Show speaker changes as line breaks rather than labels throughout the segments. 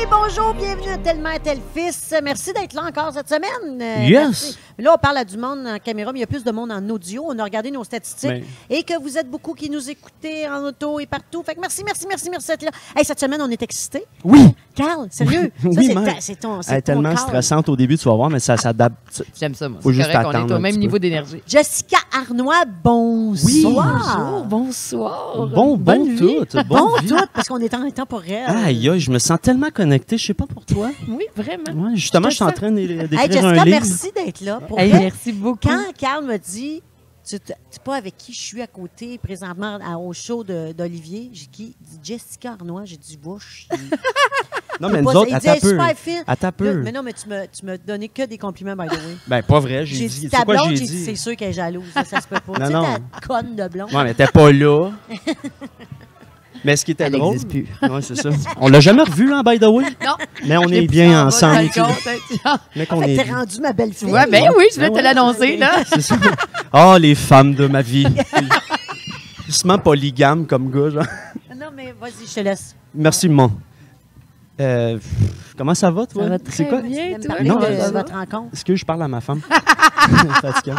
Bonjour, bienvenue à Tellement Tel Fils. Merci d'être là encore cette semaine.
Yes.
Merci. Là, on parle à du monde en caméra, mais il y a plus de monde en audio. On a regardé nos statistiques et que vous êtes beaucoup qui nous écoutez en auto et partout. Fait que merci d'être là. Hey, cette semaine, on est excités.
Oui.
Carl, sérieux?
Oui,
c'est ton
elle est tellement
Carl.
stressante au début, tu vas voir, mais ça s'adapte.
J'aime ça, moi.
Faut juste
correct, on
attendre
est au
un
même
petit
niveau
peu.
d'énergie.
Jessica Arnois, bonsoir.
Oui.
Bonjour, bonsoir.
Bon
Bonne vie.
tout.
Bon
vie.
tout, parce qu'on est en intemporel.
Aïe, aïe, je me sens tellement connecté, je sais pas pour toi.
Oui, vraiment.
Ouais, justement, je suis en train d'écrire
Hey, Jessica,
un livre.
merci d'être là. Pour
Hey,
vrai,
merci beaucoup.
quand Carl me dit, tu sais pas avec qui je suis à côté présentement au show d'Olivier, j'ai dit Jessica Arnois, j'ai dit bouche.
Non, mais nous autres,
il dit,
attends
elle est
peu.
super fine.
Attends peu.
Mais non, mais tu m'as donné que des compliments, by the way.
Ben, pas vrai,
J'ai
dit.
dit
C'est
ta
quoi
blonde,
j'ai
j'ai dit, c'est
dit?
sûr qu'elle est jalouse. Ça se peut pas.
Non,
Tu sais,
non.
ta conne de blonde.
Ouais, mais t'es pas là. Mais ce qui était
Elle
drôle.
n'existe plus.
Ouais, c'est ça. On l'a jamais revu, hein, by the way.
Non.
Mais on
Je l'ai
est
pris
bien
en bas
ensemble.
dans le
tu sais.
compte.
Mec, on
Fait que
est
t'es
bien.
rendu ma belle-fille.
Ouais, ben oui, je vais
Ah
te
ouais.
l'annoncer, là.
C'est ça. Oh, les femmes de ma vie. Justement polygame comme gars, genre.
Non, mais vas-y, je te laisse.
Merci, mon. Comment ça va, toi?
Ça va
C'est
très
quoi?
bien,
Tu viens me
toi?
parler
Non,
de
ça va.
votre rencontre.
Est-ce que je parle à ma femme? Fatigant.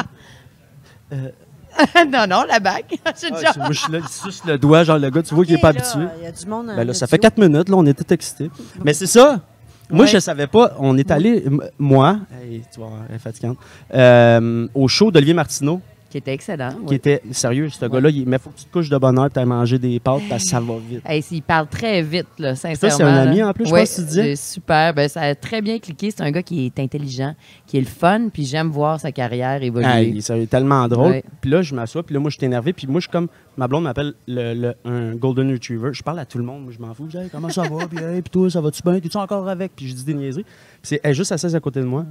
Non, la bague. J'ai déjà...
Moi, je suis là, il suce le doigt, genre le gars, tu vois qu'il n'est pas
Ok, là,
habitué.
Il y a du monde en
Ben là, ça
audio.
fait 4 minutes, là, on était excités. Mais c'est ça! Moi,
Ouais.
je savais pas. On est allé, moi, hey, tu vois, elle est fatigante, au show d'Olivier Martineau,
Qui était excellent.
qui était sérieux, ce gars-là. Mais il faut que tu te couches de bonne heure et tu ailles manger des pâtes parce que ça va vite.
Hey, il parle très vite, là, sincèrement.
c'est un ami,
là.
en plus, je
Ouais,
pense que tu disais.
c'est super. Ben, ça a très bien cliqué. C'est un gars qui est intelligent, qui est le fun, puis j'aime voir sa carrière évoluer.
Hey, c'est tellement drôle.
Ouais.
Puis là, je m'assois, puis là, moi, je suis énervé. Puis moi, je suis comme, ma blonde m'appelle un Golden Retriever. Je parle à tout le monde, moi, je m'en fous. Je dis, hey, comment ça va? Puis, hey, puis toi, ça va-tu bien? T'es-tu encore avec? Puis je dis des niaiseries. Puis elle est juste assise à côté de moi.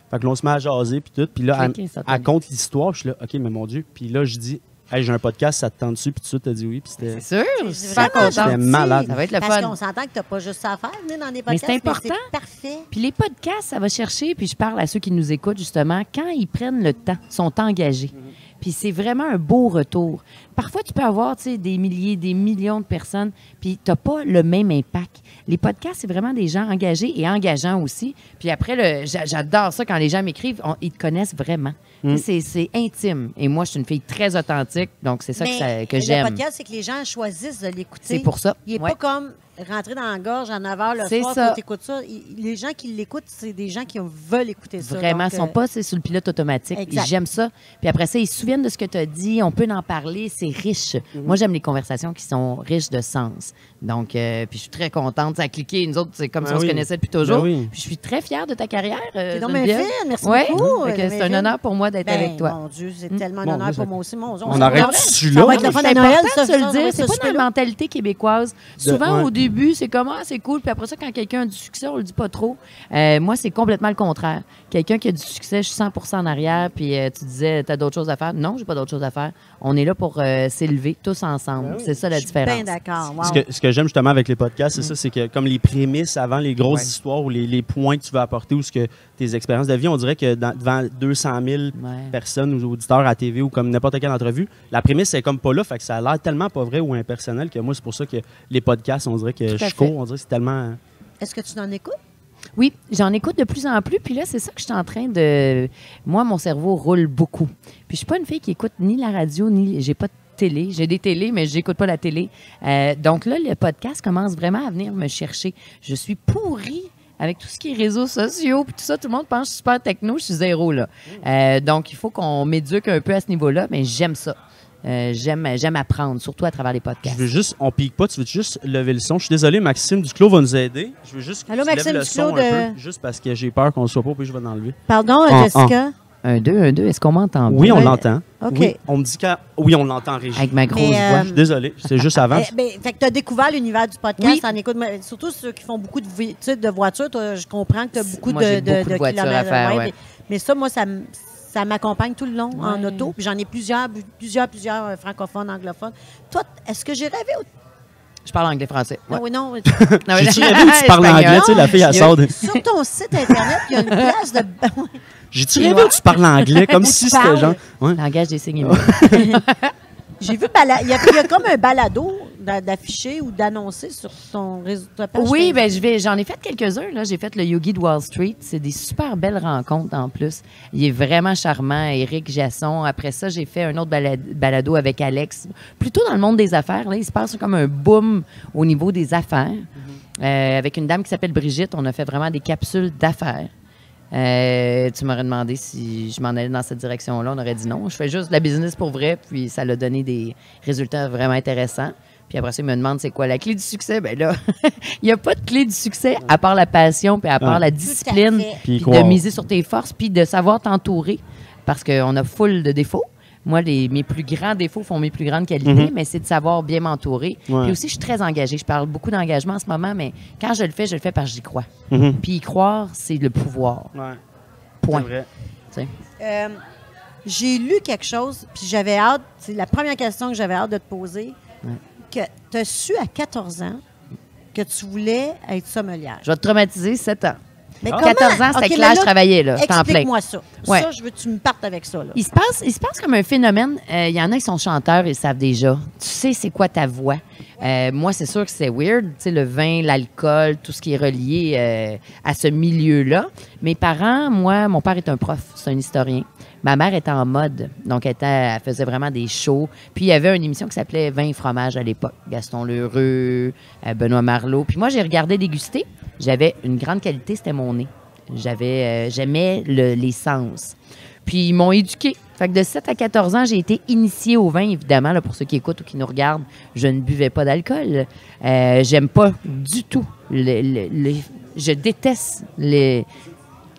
Fait que là, on se met à jaser, puis tout. Puis là,
Cliquer, ça
elle
tombe.
compte l'histoire. Puis je suis là, OK, mais mon Dieu. Puis là, je dis, hey, j'ai un podcast, ça te tente dessus? Puis tout de suite, t'as dit oui. Puis c'était.
C'est sûr, je suis
C'est
super
vraiment
contente.
C'était malade.
Ça va être le
Parce
fun.
qu'on s'entend que t'as pas juste ça à faire, venir dans des
Mais
podcasts.
c'est important.
c'est parfait.
Puis les podcasts, ça va chercher, puis je parle à ceux qui nous écoutent justement, quand ils prennent le temps, sont engagés. Puis c'est vraiment un beau retour. Parfois, tu peux avoir tu sais, des milliers, des millions de personnes, puis tu n'as pas le même impact. Les podcasts, c'est vraiment des gens engagés et engageants aussi. Puis après, j'adore ça quand les gens m'écrivent, ils te connaissent vraiment. Tu sais, c'est intime. Et moi, je suis une fille très authentique, donc c'est ça que
Le
j'aime.
podcast, c'est que les gens choisissent de l'écouter.
C'est pour ça.
Il n'est
Ouais.
pas comme rentrer dans la gorge à 9 h le
C'est
soir
ça.
quand tu écoutes ça. Les gens qui l'écoutent, c'est des gens qui veulent écouter ça.
Vraiment,
Donc,
ils ne sont pas c'est sur le pilote automatique.
Exact.
J'aime ça. Puis après ça, ils se souviennent de ce que tu as dit. On peut en parler. C'est riche. Moi, j'aime les conversations qui sont riches de sens. Donc, puis je suis très contente. Ça a cliqué. Nous autres, c'est comme si
Ben
on se
oui.
connaissait depuis toujours.
Ben oui.
Puis je suis très fière de ta carrière.
C'est donc bien
Geneviève.
fait. Merci
Ouais.
beaucoup.
Fait que c'est un
Geneviève.
honneur pour moi d'être
Ben,
avec toi.
Mon Dieu, c'est tellement un
Bon,
honneur
là,
pour
ça-
moi aussi. Mon Dieu,
On arrête
ça
dessus
va
là.
être le fun
C'est
à Noël,
important
ça,
de se le
ça,
dire.
ça,
C'est
ça,
pas dans la mentalité québécoise. Souvent,
ouais.
au début, c'est comment c'est cool. Puis après ça, quand quelqu'un a du succès, on le dit pas trop. Moi, c'est complètement le contraire. Quelqu'un qui a du succès, je suis 100% en arrière. Puis tu disais, t'as d'autres choses à faire. Non, j'ai pas d'autres choses à faire. On est là pour s'élever tous ensemble. C'est ça la
Je suis
différence.
bien d'accord. Wow.
Ce que j'aime justement avec les podcasts, c'est ça, c'est que comme les prémices avant les grosses
Ouais.
histoires ou les points que tu veux apporter ou ce que tes expériences de vie, on dirait que devant 200 000
Ouais.
personnes ou auditeurs à TV ou comme n'importe quelle entrevue, la prémisse c'est comme pas là, fait que ça a l'air tellement pas vrai ou impersonnel que moi c'est pour ça que les podcasts, on dirait que
Tout à
je
fait.
cours, on dirait que c'est tellement.
Est-ce que tu en écoutes?
Oui, j'en écoute de plus en plus. Puis là, c'est ça que je suis en train de... Moi, mon cerveau roule beaucoup. Puis je suis pas une fille qui écoute ni la radio, ni... J'ai pas de télé. J'ai des télés, mais je n'écoute pas la télé. Donc là, le podcast commence vraiment à venir me chercher. Je suis pourrie avec tout ce qui est réseaux sociaux, puis tout ça, tout le monde pense que je suis super techno, je suis zéro, là. Donc, il faut qu'on m'éduque un peu à ce niveau-là, mais j'aime ça. J'aime apprendre, surtout à travers les
Je
podcasts.
veux juste, on pique pas, tu veux juste lever le son. Je suis désolé, Maxime Duclos va nous aider. Je veux juste que
Allô,
tu lèves
Maxime
le
Duclos
son
de-
un peu, juste parce que j'ai peur qu'on ne soit pas, puis je vais l'enlever.
Pardon,
Ah,
Jessica?
1, 2, est-ce qu'on m'entend bien?
Oui, on
Ouais.
l'entend.
OK.
Oui, on me dit que oui, on l'entend en régie.
Avec ma grosse
Mais,
voix.
Je suis désolé, c'est juste avant.
Fait que tu as découvert l'univers du podcast
Oui.
en écoute, mais surtout ceux qui font beaucoup de voitures. Toi, je comprends que tu as beaucoup
Moi, j'ai beaucoup de voitures à
kilomètres.
faire,
ouais,
ouais.
mais ça, moi, ça m'accompagne tout le long en
Ouais.
auto. Puis j'en ai plusieurs francophones, anglophones. Toi, est-ce que j'ai rêvé au...
Je parle anglais-français.
Non, oui, non.
J'ai-tu rêvé où tu parles anglais, tu sais, la fille, elle sort de...
Sur ton site Internet, il y a une place de...
J'ai-tu rêvé où tu parles anglais, comme si c'était genre... Ouais.
Langage des signes émis.
J'ai vu, il y a comme un balado d'afficher ou d'annoncer sur ton réseau de page?
Oui, ben j'en ai fait quelques-uns. Là. J'ai fait le Yogi de Wall Street. C'est des super belles rencontres en plus. Il est vraiment charmant, Éric Jasson. Après ça, j'ai fait un autre balado avec Alex. Plutôt dans le monde des affaires. Là. Il se passe comme un boom au niveau des affaires. Avec une dame qui s'appelle Brigitte, on a fait vraiment des capsules d'affaires. Tu m'aurais demandé si je m'en allais dans cette direction-là. On aurait dit non. Je fais juste de la business pour vrai, puis ça l'a donné des résultats vraiment intéressants. Puis après ça, il me demande c'est quoi la clé du succès. Ben là, il n'y a pas de clé du succès à part la passion, puis à part la discipline, puis de miser sur tes forces, puis de savoir t'entourer. Parce qu'on a full de défauts. Moi, mes plus grands défauts font mes plus grandes qualités, mais c'est de savoir bien m'entourer. Puis aussi, je suis très engagée. Je parle beaucoup d'engagement en ce moment, mais quand je le fais parce que j'y crois. Puis y croire, c'est le pouvoir. Point. C'est vrai.
J'ai lu quelque chose, puis j'avais hâte, c'est la première question que j'avais hâte de te poser, que tu as su à 14 ans que tu voulais être sommelière.
Je vais te traumatiser 7 ans.
Mais
14 ans, c'était clair, je travaillais, là. J'étais en plein.
Explique-moi ça.
Ouais.
Ça, je veux que tu me partes avec ça, là.
Il se passe comme un phénomène. Il y en a qui sont chanteurs, ils savent déjà. Tu sais c'est quoi ta voix. Moi, c'est sûr que c'est weird. Tu sais, le vin, l'alcool, tout ce qui est relié à ce milieu-là. Mes parents, mon père est un prof, c'est un historien. Ma mère était en mode, donc elle faisait vraiment des shows. Puis il y avait une émission qui s'appelait Vin et fromage à l'époque. Gaston Lheureux, Benoît Marleau. Puis moi, j'ai regardé déguster. J'avais une grande qualité, c'était mon nez. J'aimais les sens. Puis ils m'ont éduquée. Fait que de 7 à 14 ans, j'ai été initiée au vin, évidemment. Là, pour ceux qui écoutent ou qui nous regardent, je ne buvais pas d'alcool. J'aime pas du tout. Je déteste les...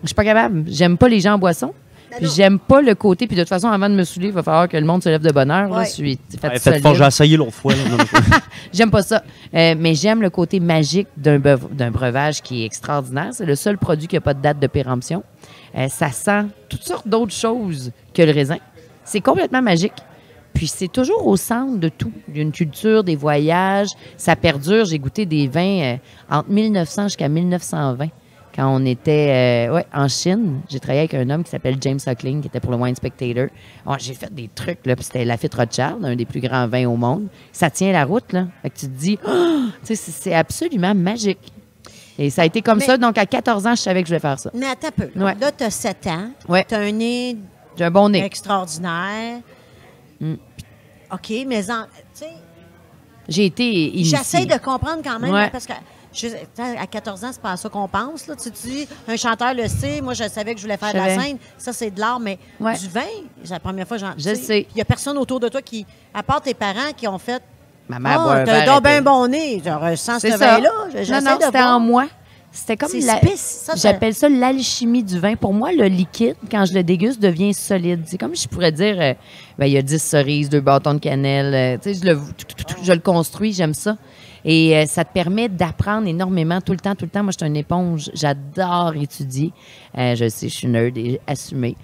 Je suis pas capable. J'aime pas les gens en boisson. Puis j'aime pas le côté. Puis de toute façon, avant de me saouler, il va falloir que le monde se lève de bonne heure. Là, je suis
faites fort, j'ai essayé l'autre fois.
J'aime pas ça. Mais j'aime le côté magique d'un breuvage qui est extraordinaire. C'est le seul produit qui n'a pas de date de péremption. Ça sent toutes sortes d'autres choses que le raisin. C'est complètement magique. Puis c'est toujours au centre de tout. D'une culture, des voyages. Ça perdure. J'ai goûté des vins entre 1900 jusqu'à 1920. Quand on était en Chine, j'ai travaillé avec un homme qui s'appelle James Suckling, qui était pour le Wine Spectator. J'ai fait des trucs, là, puis c'était Lafite Rothschild, un des plus grands vins au monde. Ça tient la route, là. Fait que tu te dis, c'est absolument magique. Et ça a été comme ça. Donc, à 14 ans, je savais que je voulais faire ça.
Mais attends un peu.
Ouais.
Là, tu as 7 ans.
Ouais.
Tu as un nez
J'ai un bon nez.
extraordinaire. OK, mais tu sais...
J'ai été initiée.
J'essaie de comprendre quand même,
Ouais.
parce que à 14 ans, c'est pas à ça qu'on pense. Là. Tu dis, un chanteur le sait. Moi, je savais que je voulais faire de la scène. Ça, c'est de l'art, mais du vin, c'est la première fois que
je sais.
Il n'y a personne autour de toi qui, à part tes parents, qui ont fait...
Ma mère boit un
t'as
verre.
donc bien bon nez. Je ressens ce
C'est ça.
vin-là.
Non, c'était en moi. C'était comme j'appelle ça l'alchimie du vin. Pour moi, le liquide, quand je le déguste, devient solide. C'est comme je pourrais dire, il y a 10 cerises, 2 bâtons de cannelle. Je le construis, j'aime ça. Et ça te permet d'apprendre énormément tout le temps. Moi, je suis une éponge. J'adore étudier. Je sais, je suis nerd et assumée.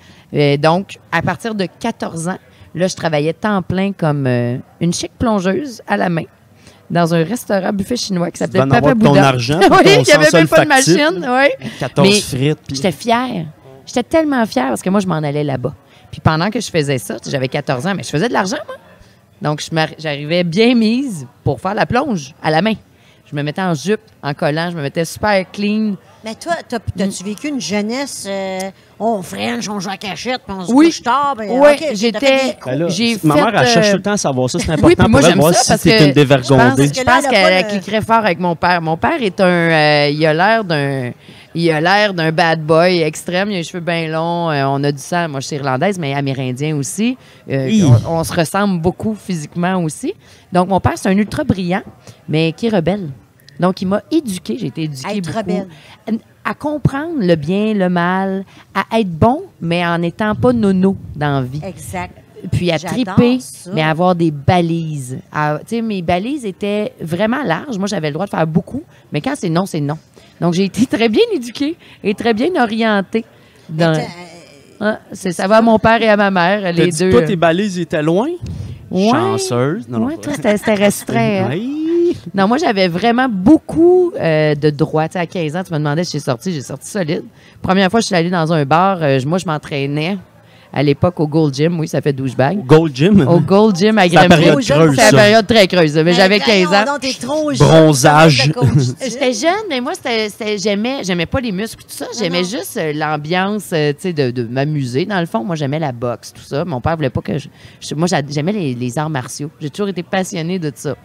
Donc, à partir de 14 ans, là, je travaillais temps plein comme une chic plongeuse à la main dans un restaurant buffet chinois qui s'appelait Papa Bouddha.
Ton argent,
oui, il n'y avait même pas de machine. Oui.
14 frites. Puis...
J'étais fière. J'étais tellement fière parce que moi, je m'en allais là-bas. Puis pendant que je faisais ça, j'avais 14 ans, mais je faisais de l'argent, moi. Donc, j'arrivais bien mise pour faire la plonge à la main. Je me mettais en jupe, en collant, je me mettais super clean.
Mais toi, as-tu vécu une jeunesse, on French, on joue à cachette, puis on se couche tard?
Oui,
okay,
j'étais...
Ma mère, elle cherche tout le temps à savoir ça. C'est important
oui, puis moi,
pour elle, voir si t'es une dévergondée.
Je pense qu'elle cliquerait fort avec mon père. Mon père est il a l'air d'un bad boy extrême. Il a les cheveux bien longs. On a du sang. Moi, je suis irlandaise, mais amérindien aussi. On se ressemble beaucoup physiquement aussi. Donc, mon père, c'est un ultra brillant, mais qui est rebelle. Donc, il m'a éduquée. J'ai été éduquée beaucoup. Rebelle. À comprendre le bien, le mal, à être bon, mais en n'étant pas nono dans la vie.
Exact.
Puis à triper, mais à avoir des balises. Tu sais, mes balises étaient vraiment larges. Moi, j'avais le droit de faire beaucoup, mais quand c'est non, c'est non. Donc, j'ai été très bien éduquée et très bien orientée. Ça va à mon père et à ma mère, les deux.
Toi, tes balises étaient loin?
Ouais.
Chanceuse.
Oui, toi, c'était restreint. Non, moi, j'avais vraiment beaucoup de droits. Tu sais, à 15 ans, tu me demandais si j'ai sorti solide. Première fois que je suis allée dans un bar, moi, je m'entraînais à l'époque au Gold Gym. Oui, ça fait douchebag.
Gold Gym?
Au Gold Gym à
C'est la
Granby.
période creuse,
C'est la
ça.
période très creuse. Mais j'avais 15 ans.
Non, t'es trop jeune.
Bronzage.
J'étais jeune, mais moi, j'aimais pas les muscles et tout ça. J'aimais juste l'ambiance, tu sais, de m'amuser. Dans le fond, moi, j'aimais la boxe, tout ça. Mon père voulait pas que moi, j'aimais les arts martiaux. J'ai toujours été passionnée de ça.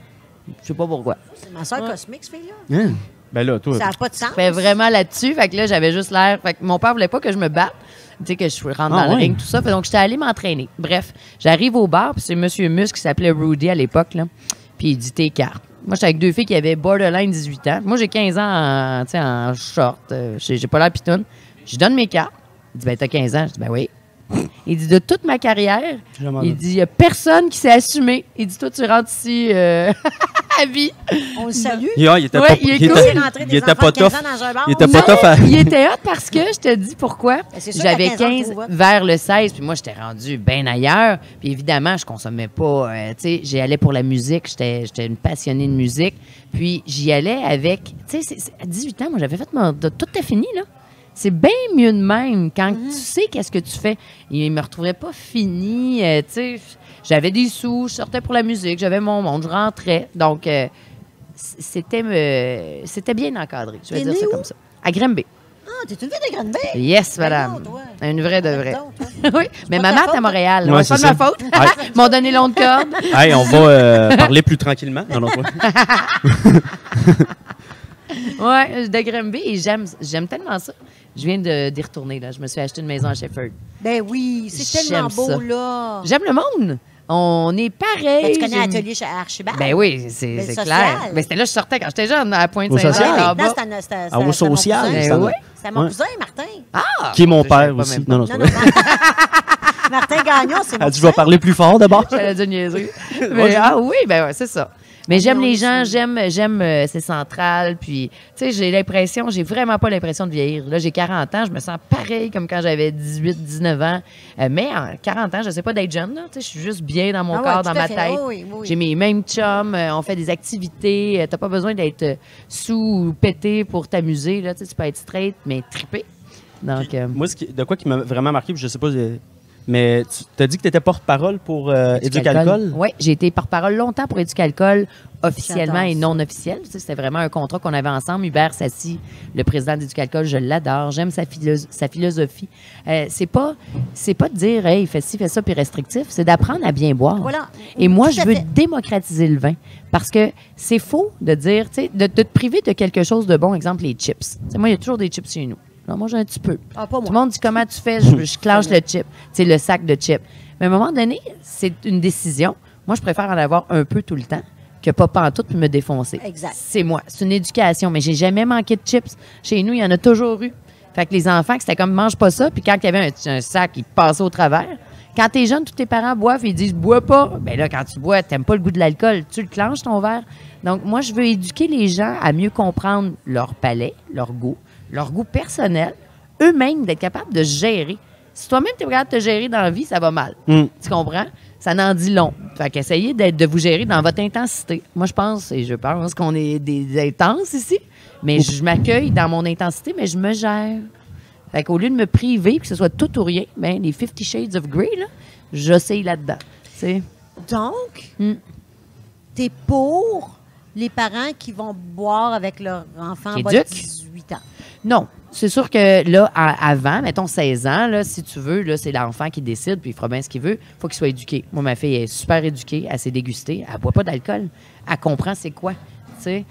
Je sais pas pourquoi.
C'est ma soeur cosmique, ce fille-là.
Hein? Ben là, toi.
Ça n'a pas de sens.
Fait vraiment là-dessus. Fait que là, j'avais juste l'air. Fait que mon père voulait pas que je me batte. Tu sais, que je rentre dans le ring, tout ça. Fait donc, j'étais allée m'entraîner. Bref, j'arrive au bar, puis c'est M. Musk qui s'appelait Rudy à l'époque, là. Puis il dit tes cartes. Moi, j'étais avec deux filles qui avaient borderline 18 ans. Moi, j'ai 15 ans en short. J'ai pas l'air pitoune. Je donne mes cartes. Il dit, ben, t'as 15 ans. Je dis, ben oui. Il dit, de toute ma carrière, il dit, il n'y a personne qui s'est assumé. Il dit, toi, tu rentres ici à vie.
On le salue.
Il était
Ouais,
pas
il est
il
cool.
était- il était pas tough. Il était pas
Non,
tough à-
il était hot parce que, je te dis pourquoi.
Ben, c'est sûr qu'à
J'avais
15 ans,
15
tu vois.
vers le 16, puis moi, j'étais rendue bien ailleurs. Puis évidemment, je consommais pas, tu sais, j'y allais pour la musique. J'étais une passionnée de musique. Puis j'y allais avec, tu sais, à 18 ans, moi, j'avais fait tout est fini, là. C'est bien mieux de même quand tu sais qu'est-ce que tu fais. Il me retrouvait pas fini, tu sais. J'avais des sous, je sortais pour la musique, j'avais mon monde, je rentrais. Donc, c'était bien encadré, je vais
T'es
dire
né
ça
où?
comme ça. À Granby.
Ah, t'es une fille de Granby.
Yes,
Ben
madame.
non, toi.
Une vraie de vraie.
Donc, toi.
Oui, mais
pas
ma
ta
mère est
faute,
à Montréal.
Ouais,
C'est pas de
c'est
ma
ça.
faute.
Ouais.
Ils m'ont donné long de corde.
Hey, on va parler plus tranquillement. Non, non, toi.
Oui, de Granby. Et j'aime tellement ça. Je viens d'y retourner. Là. Je me suis acheté une maison à Shefford.
Ben oui, c'est tellement
J'aime
beau,
ça.
là.
J'aime le monde. On est pareil.
Ben, tu connais
J'aime-
l'atelier chez Archibald?
Ben oui, c'est
Le
c'est
social.
clair. Ben, c'était là que je sortais quand j'étais jeune, à
Au
Pointe-Saint-Jean.
social.
Ah,
en
maintenant,
bas.
c'était
Ah, au social,
mon cousin.
c'est
ouais.
C'était mon
Ouais.
cousin, Martin.
Ah!
Qui est mon
Je savais
père
pas
aussi.
même pas.
Non, non, c'est
Non,
pas
non,
vrai.
Martin Gagnon, c'est mon
Elle dit, je
cousin.
vais parler plus fort d'abord.
J'allais dire niaiserie. Mais, oui, ben ouais, c'est ça. Mais j'aime
on
les
est
gens,
sur-
j'aime c'est central. Puis, tu sais, j'ai vraiment pas l'impression de vieillir. Là, j'ai 40 ans, je me sens pareil comme quand j'avais 18, 19 ans. Mais en 40 ans, je sais pas d'être jeune, là. Tu sais, je suis juste bien dans mon
Ah ouais,
corps,
tout
dans
à
ma
fait.
tête.
Oui, oui, oui.
J'ai mes mêmes chums, on fait des activités. T'as pas besoin d'être sous ou pété pour t'amuser, là. Tu sais, tu peux être straight, mais trippé. Donc,
Moi, de quoi qui m'a vraiment marqué, puis je sais pas, mais tu t'as dit que tu étais porte-parole pour Éducalcool?
Oui, j'ai été porte-parole longtemps pour Éducalcool, officiellement
J'adore
et
ça.
non officiel. Tu sais, c'était vraiment un contrat qu'on avait ensemble. Hubert Sassi, le président d'Éducalcool, je l'adore. J'aime sa philosophie. C'est pas de dire, hey, fais ci, fais ça, puis restrictif. C'est d'apprendre à bien boire.
Voilà.
Et moi,
Tout
je
à
veux
fait.
démocratiser le vin. Parce que c'est faux de dire, tu sais, de te priver de quelque chose de bon. Exemple, les chips. Tu sais, moi, il y a toujours des chips chez nous. Non, moi, j'ai un petit peu.
Ah, pas
Tout
moi.
le monde dit comment tu fais, je clenche le chip, tu sais, le sac de chips. Mais à un moment donné, c'est une décision. Moi, je préfère en avoir un peu tout le temps que pas pantoute puis me défoncer.
Exact.
C'est moi. C'est une éducation. Mais j'ai jamais manqué de chips. Chez nous, il y en a toujours eu. Fait que les enfants, que c'était comme mange pas ça, puis quand il y avait un sac, ils passaient au travers. Quand t'es jeune, tous tes parents boivent et ils disent bois pas. Ben là, quand tu bois, t'aimes pas le goût de l'alcool, tu le clenches ton verre. Donc, moi, je veux éduquer les gens à mieux comprendre leur palais, leur goût personnel, eux-mêmes, d'être capables de se gérer. Si toi-même, tu es capable de te gérer dans la vie, ça va mal.
Mm.
Tu comprends? Ça n'en dit long. Fait qu'essayez de vous gérer dans votre intensité. Moi, je pense qu'on est des intenses ici, mais je m'accueille dans mon intensité, mais je me gère. Fait qu'au lieu de me priver, que ce soit tout ou rien, ben, les 50 Shades of Grey, là, j'essaye là-dedans. Tu sais?
Donc,
Mm.
t'es pour les parents qui vont boire avec leur enfant
Qui
en bas de
éduquent.
18 ans.
Non. C'est sûr que là, avant, mettons 16 ans, là, si tu veux, là, c'est l'enfant qui décide, puis il fera bien ce qu'il veut. Il faut qu'il soit éduqué. Moi, ma fille est super éduquée, elle s'est dégustée, elle ne boit pas d'alcool. Elle comprend c'est quoi. Tu sais.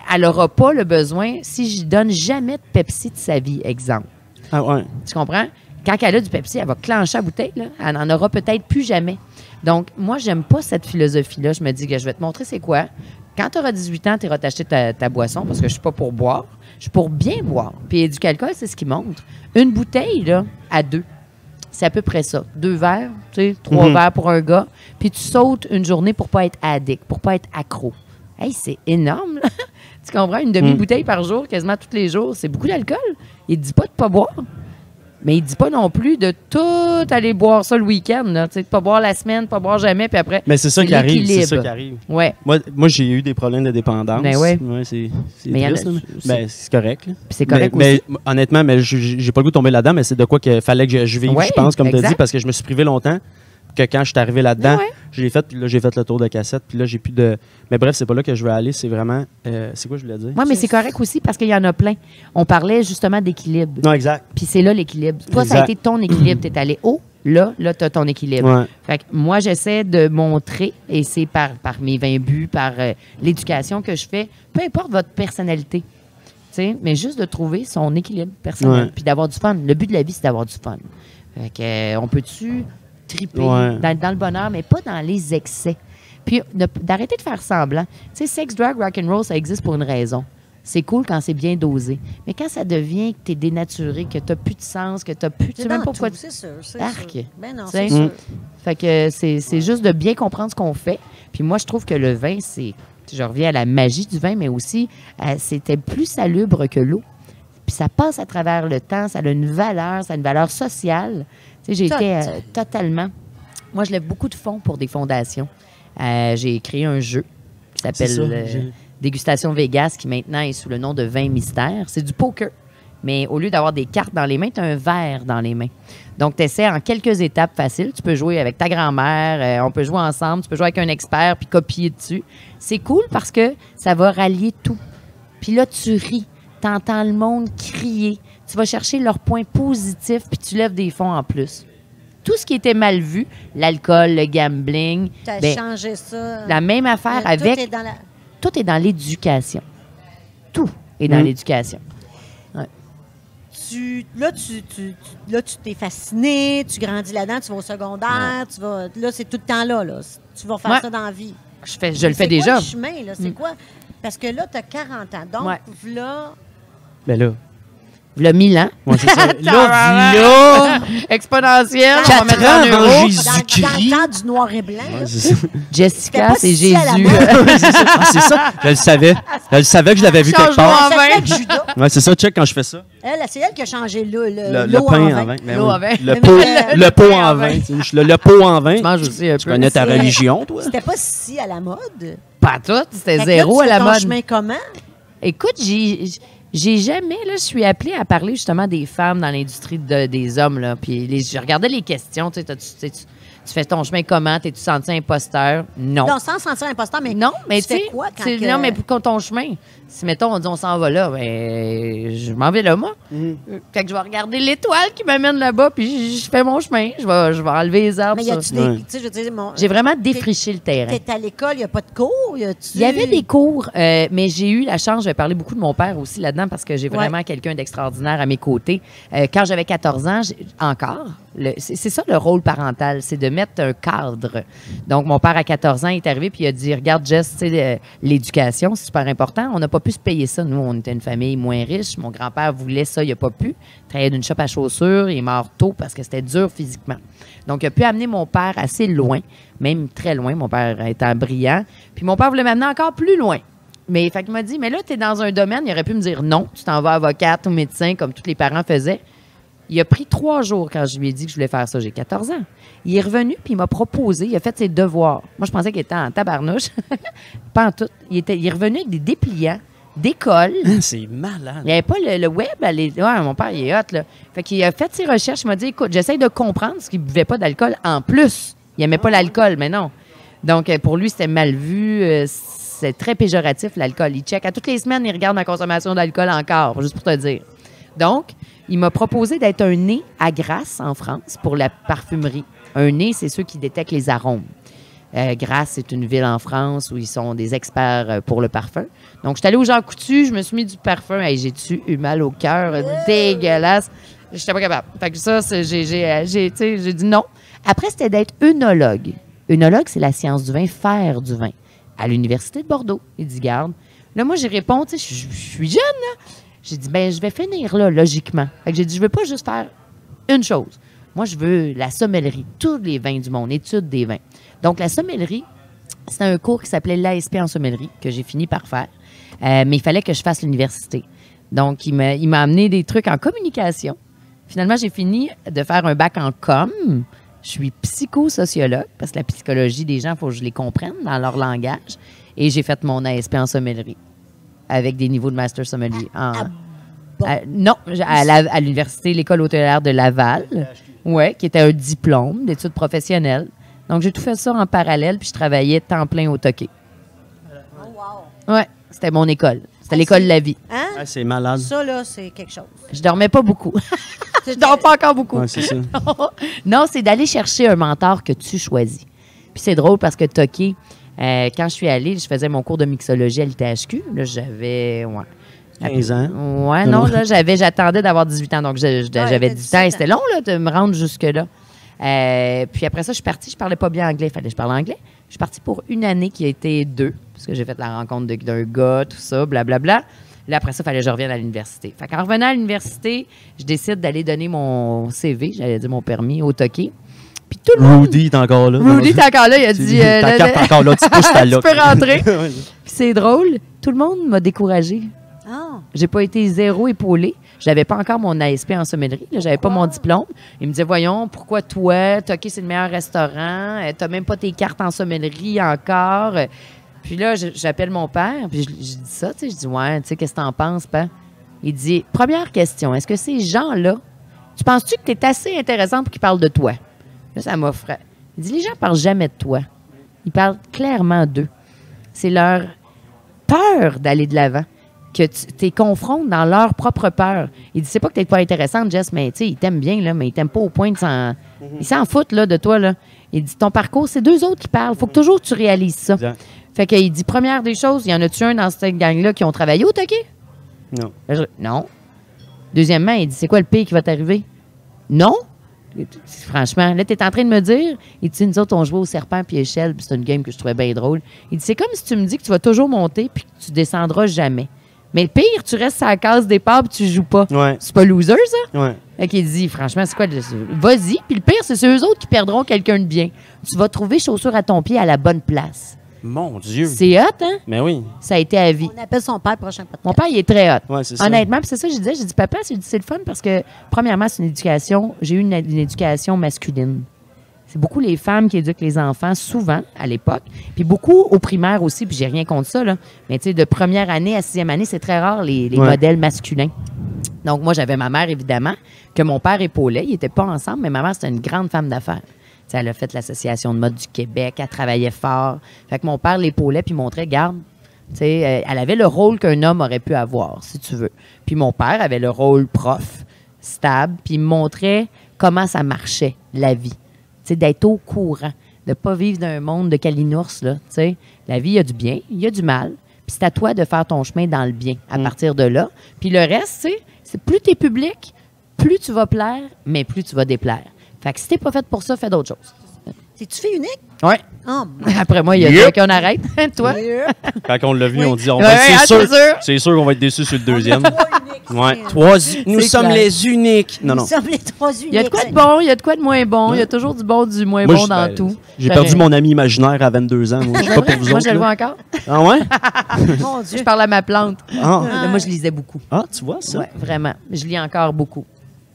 Elle n'aura pas le besoin, si je donne jamais de Pepsi de sa vie, exemple.
Ah ouais.
Tu comprends? Quand elle a du Pepsi, elle va clencher la bouteille. Là. Elle n'en aura peut-être plus jamais. Donc, moi, j'aime pas cette philosophie-là. Je me dis que je vais te montrer c'est quoi. Quand tu auras 18 ans, tu iras t'acheter ta boisson parce que je suis pas pour boire. Je suis pour bien boire. Puis Éducalcool, c'est ce qui montre. Une bouteille, là, à 2, c'est à peu près ça. 2 verres, tu sais, 3 verres pour un gars. Puis tu sautes une journée pour pas être addict, pour pas être accro. Hey, c'est énorme, là. Tu comprends? Une demi-bouteille par jour, quasiment tous les jours, c'est beaucoup d'alcool. Il ne dit pas de pas boire. Mais il dit pas non plus de tout aller boire ça le week-end, là. Tu sais, de pas boire la semaine, pas boire jamais, puis après.
Mais c'est ça qui arrive. C'est ça
l'équilibre.
qui arrive.
Ouais.
Moi j'ai eu des problèmes de dépendance.
Ben ouais.
Ouais, c'est
Mais
triste,
y en a-
là, mais c'est correct. Là.
Puis c'est correct
mais,
aussi.
honnêtement, mais j'ai pas le goût de tomber là-dedans, mais c'est de quoi qu'il fallait que je vive,
Ouais,
je pense, comme tu as
exact.
dit, parce que je me suis privé longtemps. Que quand je suis arrivé là-dedans,
Ah ouais.
je l'ai fait, puis là, j'ai fait le tour de cassette, puis là, j'ai plus de. Mais bref, c'est pas là que je veux aller, c'est vraiment. C'est quoi je voulais dire?
Oui, mais c'est correct aussi parce qu'il y en a plein. On parlait justement d'équilibre.
Non, exact.
Puis c'est là l'équilibre. Toi, ça a
Exact.
été ton équilibre. Tu es allé haut. Là, tu as ton équilibre.
Ouais.
Fait que moi, j'essaie de montrer, et c'est par mes 20 buts, par l'éducation que je fais, peu importe votre personnalité. Tu sais, mais juste de trouver son équilibre personnel,
Ouais.
puis d'avoir du fun. Le but de la vie, c'est d'avoir du fun. Fait que, on peut-tu triper
Ouais.
dans le bonheur, mais pas dans les excès. Puis d'arrêter de faire semblant. Tu sais, sex, drug, rock and roll, ça existe pour une raison. C'est cool quand c'est bien dosé. Mais quand ça devient que tu es dénaturé, que tu n'as plus de sens, que tu n'as plus... Tu sais
C'est
même
dans
pas pourquoi...
tout, c'est sûr. C'est
Arc.
sûr. Ben non,
T'sais.
c'est sûr.
Fait que c'est juste de bien comprendre ce qu'on fait. Puis moi, je trouve que le vin, c'est... Je reviens à la magie du vin, mais aussi, c'était plus salubre que l'eau. Puis ça passe à travers le temps, ça a une valeur, ça a une valeur sociale. Tu sais, j'ai été totalement... Moi, je lève beaucoup de fonds pour des fondations. J'ai créé un jeu qui
C'est ça,
s'appelle Dégustation Vegas, qui maintenant est sous le nom de Vin Mystère. C'est du poker. Mais au lieu d'avoir des cartes dans les mains, tu as un verre dans les mains. Donc, tu essaies en quelques étapes faciles. Tu peux jouer avec ta grand-mère, on peut jouer ensemble, tu peux jouer avec un expert puis copier dessus. C'est cool parce que ça va rallier tout. Puis là, tu ris, tu entends le monde crier, tu vas chercher leurs points positifs puis tu lèves des fonds en plus. Tout ce qui était mal vu, l'alcool, le gambling,
Tu as
ben,
changé ça.
la même affaire
Tout
avec...
est dans la-
Tout est dans l'éducation. Tout est dans l'éducation.
Là, tu t'es fasciné, tu grandis là-dedans, tu vas au secondaire, tu vas. Là, c'est tout le temps là. Tu vas faire
Ouais.
ça dans la vie.
Je le fais
C'est quoi
déjà.
le chemin, là? C'est
Mm.
quoi? Parce que là, tu as 40 ans. Donc,
Ouais.
là.
Ben là.
Le 1000 ans.
Ouais, c'est ça. là,
Exponentielle. On va
4
mettre en
ans avant
euros.
Jésus-Christ.
Dans le temps du noir et blanc.
Ouais,
là.
c'est ça.
Jessica,
pas
c'est
si à la
Jésus.
mode.
C'est ça. Ah, c'est ça. Je le savais. Je le savais que je l'avais vu quelque
Change-moi
part.
en
Ça
vin.
fait avec Judas.
Ouais, c'est ça, check quand je fais ça.
C'est elle qui a changé
Le
l'eau
pain
en
en
vin.
vin. Ben
L'eau
oui.
en vin.
Le
Mais
pot,
le
le pot
pain en
en
vin.
vin. Le pot en vin.
Tu manges aussi un
Tu
peu.
connais ta
C'est-
religion, toi?
C'était pas si à la mode.
Pas tout. C'était
Fait que
zéro
là,
à
tu
la
fais ton
mode.
chemin comment?
Écoute, j'ai jamais, là, je suis appelée à parler justement des femmes dans l'industrie des hommes, là. Puis je regardais les questions, tu sais, tu fais ton chemin comment? T'es-tu senti imposteur? Non.
Non, sans sentir imposteur, mais
Non, mais
tu
tu
fais
sais,
quoi quand
c'est-
que-
non, mais pour ton chemin, si mettons on dit on s'en va là, ben je m'en vais là moi. Fait que je vais regarder l'étoile qui m'amène là-bas, puis je fais mon chemin, je vais enlever les arbres.
Mais y
ça.
a-tu des.
Ouais.
Tu sais, je veux dire,
J'ai vraiment défriché le terrain.
T'es à l'école, il n'y a pas de cours?
Il y avait des cours, mais j'ai eu la chance, je vais parler beaucoup de mon père aussi là-dedans parce que j'ai vraiment quelqu'un d'extraordinaire à mes côtés. Quand j'avais 14 ans, c'est ça le rôle parental, c'est de mettre un cadre. Donc, mon père, à 14 ans, il est arrivé puis il a dit, regarde, Jess, tu sais, l'éducation, c'est super important. On n'a pas pu se payer ça. Nous, on était une famille moins riche. Mon grand-père voulait ça, il n'a pas pu. Il travaillait d'une shop à chaussures, il est mort tôt parce que c'était dur physiquement. Donc, il a pu amener mon père assez loin, même très loin, mon père étant brillant. Puis mon père voulait m'amener encore plus loin. Mais fait qu'il m'a dit, mais là, tu es dans un domaine, il aurait pu me dire non, tu t'en vas avocate ou médecin, comme tous les parents faisaient. Il a pris 3 jours quand je lui ai dit que je voulais faire ça. J'ai 14 ans. Il est revenu, puis il m'a proposé, il a fait ses devoirs. Moi, je pensais qu'il était en tabarnouche. Pas en tout. Il est revenu avec des dépliants d'école.
C'est malade.
Il n'y avait pas le web. Ouais, mon père, il est hot, là. Fait qu'il a fait ses recherches. Il m'a dit, écoute, j'essaie de comprendre ce qu'il ne buvait pas d'alcool en plus. Il n'aimait pas l'alcool, mais non. Donc, pour lui, c'était mal vu. C'est très péjoratif, l'alcool. Il check. À toutes les semaines, il regarde ma consommation d'alcool encore, juste pour te dire. Donc, il m'a proposé d'être un nez à Grasse en France pour la parfumerie. Un nez, c'est ceux qui détectent les arômes. Grasse, c'est une ville en France où ils sont des experts pour le parfum. Donc, je suis allée au Jean Coutu, je me suis mis du parfum. Hey, j'ai-tu eu mal au cœur? Dégueulasse. Je n'étais pas capable. Fait que ça, j'ai dit non. Après, c'était d'être œnologue. Œnologue, c'est la science du vin, faire du vin. À l'Université de Bordeaux. Il dit, garde. Là, moi, j'ai répondu, je suis jeune, là. J'ai dit, ben je vais finir là, logiquement. Fait que j'ai dit, je veux pas juste faire une chose. Moi, je veux la sommellerie, tous les vins du monde, étude des vins. Donc, la sommellerie, c'était un cours qui s'appelait l'ASP en sommellerie, que j'ai fini par faire. Mais il fallait que je fasse l'université. Donc, il m'a amené des trucs en communication. Finalement, j'ai fini de faire un bac en com. Je suis psychosociologue, parce que la psychologie des gens, il faut que je les comprenne dans leur langage. Et j'ai fait mon ASP en sommellerie, avec des niveaux de master sommelier. Non, à l'université, l'école hôtelière de Laval, qui était un diplôme d'études professionnelles. Donc, j'ai tout fait ça en parallèle, puis je travaillais temps plein au Toqué.
Oh, wow.
Ouais, c'était mon école. C'était l'école de la vie.
Hein?
Ah, c'est malade.
Ça, là, c'est quelque chose.
Je dormais pas beaucoup. Je dors pas encore beaucoup.
Ouais, c'est ça.
Non, c'est d'aller chercher un mentor que tu choisis. Puis c'est drôle parce que Toqué, quand je suis allée, je faisais mon cours de mixologie à l'ITHQ. Là, j'avais...
15 ans.
Ouais, non, là, j'attendais d'avoir 18 ans. Donc, j'avais 18 ans et c'était long, là, de me rendre jusque-là. Puis après ça, je suis partie. Je parlais pas bien anglais. Il fallait que je parle anglais. Je suis partie pour une année qui a été 2, parce que j'ai fait la rencontre d'un gars, tout ça, blablabla. Là, après ça, il fallait que je revienne à l'université. Fait qu'en revenant à l'université, je décide d'aller donner mon CV, j'allais dire mon permis, au Toqué. Puis tout le monde...
Rudy est encore là.
Rudy est encore là. Il a dit...
Ta carte est encore là. Tu pousses ta loque.
Tu peux rentrer. Puis c'est drôle. Tout le monde m'a découragée.
Ah.
J'ai pas été zéro épaulée. J'avais pas encore mon ASP en sommellerie. J'avais pas mon diplôme. Il me disait, voyons, pourquoi toi? Toqué, c'est le meilleur restaurant. T'as même pas tes cartes en sommellerie encore. Puis là, j'appelle mon père. Puis je dis ça, tu sais. Je dis, ouais, tu sais, qu'est-ce que t'en penses, père? Il dit, première question, est-ce que ces gens-là, tu penses-tu que t'es assez intéressant pour qu'ils parlent de toi? Là, ça m'a frappé. Il dit, les gens parlent jamais de toi. Ils parlent clairement d'eux. C'est leur peur d'aller de l'avant que tu les confrontes dans leur propre peur. Il dit, c'est pas que t'es pas intéressante, Jess, mais tu sais, ils t'aiment bien, là, mais ils t'aiment pas au point de s'en... Ils s'en foutent, là, de toi, là. Il dit, ton parcours, c'est 2 autres qui parlent. Faut que toujours tu réalises ça.
Exact.
Fait qu'il dit, première des choses, y en a-tu un dans cette gang-là qui ont travaillé au Toqué?
Non.
Non. Deuxièmement, il dit, c'est quoi le pire qui va t'arriver? Non. Franchement, là, tu es en train de me dire, il dit, nous autres, on jouait au serpent puis échelle, puis c'est une game que je trouvais bien drôle. Il dit, c'est comme si tu me dis que tu vas toujours monter puis que tu descendras jamais. Mais le pire, tu restes à la case départ puis tu joues pas.
Ouais.
C'est pas loser, ça?
Ouais.
Fait qu'il dit, franchement, c'est quoi? Vas-y. Puis le pire, c'est eux autres qui perdront quelqu'un de bien. Tu vas trouver chaussure à ton pied à la bonne place.
Mon Dieu.
C'est hot, hein?
Mais oui.
Ça a été à vie.
On appelle son père prochain podcast.
Mon père, il est très hot.
Ouais, c'est ça.
Honnêtement, puis c'est ça que je disais. J'ai dit, papa, c'est le fun parce que, premièrement, c'est une éducation. J'ai eu une éducation masculine. C'est beaucoup les femmes qui éduquent les enfants, souvent, à l'époque. Puis beaucoup au primaire aussi, puis j'ai rien contre ça, là. Mais tu sais, de première année à 6e année, c'est très rare les modèles masculins. Donc, moi, j'avais ma mère, évidemment, que mon père épaulait. Ils n'étaient pas ensemble, mais ma mère, c'était une grande femme d'affaires. T'sais, elle a fait l'Association de mode du Québec, elle travaillait fort. Fait que mon père l'épaulait puis montrait, regarde, elle avait le rôle qu'un homme aurait pu avoir, si tu veux. Puis mon père avait le rôle prof, stable, puis il me montrait comment ça marchait, la vie. D'être au courant, de ne pas vivre dans un monde de calinours, là. T'sais. La vie, il y a du bien, il y a du mal. Puis c'est à toi de faire ton chemin dans le bien à partir de là. Puis le reste, c'est plus tu es public, plus tu vas plaire, mais plus tu vas déplaire. Fait que si t'es pas faite pour ça, fais d'autres choses.
T'es-tu fille unique?
Oui.
Oh,
Après moi, il y a
Yep.
qu'on arrête. Toi?
Quand on l'a vu, on dit,
c'est
c'est sûr qu'on va être déçus sur le deuxième. Ouais. Nous
C'est
sommes
clair.
les uniques. Non,
Nous
non.
sommes les 3 uniques.
Il y a de quoi de bon, il y a de quoi de moins bon. Il y a toujours du bon, du moins bon dans tout.
J'ai perdu mon ami imaginaire à 22 ans. Moi, je sais pas pour vous
Moi,
autres.
je le
là.
vois encore.
Ah ouais?
Mon Dieu.
Je parle à ma plante.
Ah,
Là, moi, je lisais beaucoup.
tu vois ça?
Oui, vraiment. Je lis encore beaucoup.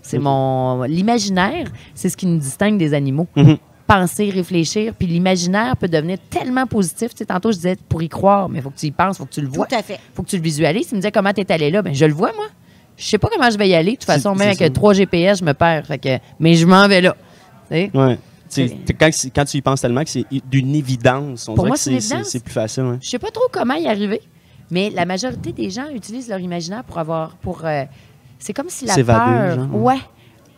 C'est mon... L'imaginaire, c'est ce qui nous distingue des animaux.
Mhm.
Penser, réfléchir, puis l'imaginaire peut devenir tellement positif. Tu sais, tantôt, je disais pour y croire, mais il faut que tu y penses, il faut que tu le vois.
Tout à fait.
Il faut que tu le visualises. Il me disait comment tu es allé là. Bien, je le vois, moi. Je sais pas comment je vais y aller. De toute façon, même
c'est
avec
ça.
3 GPS, je me perds. Fait que... Mais je m'en vais là. Tu sais?
Ouais. Quand tu y penses tellement que c'est d'une évidence, on
Pour
dirait
moi,
que
c'est une évidence.
c'est plus facile. Ouais.
Je sais pas trop comment y arriver, mais la majorité des gens utilisent leur imaginaire c'est comme si la
S'évader,
peur...
genre.
Ouais.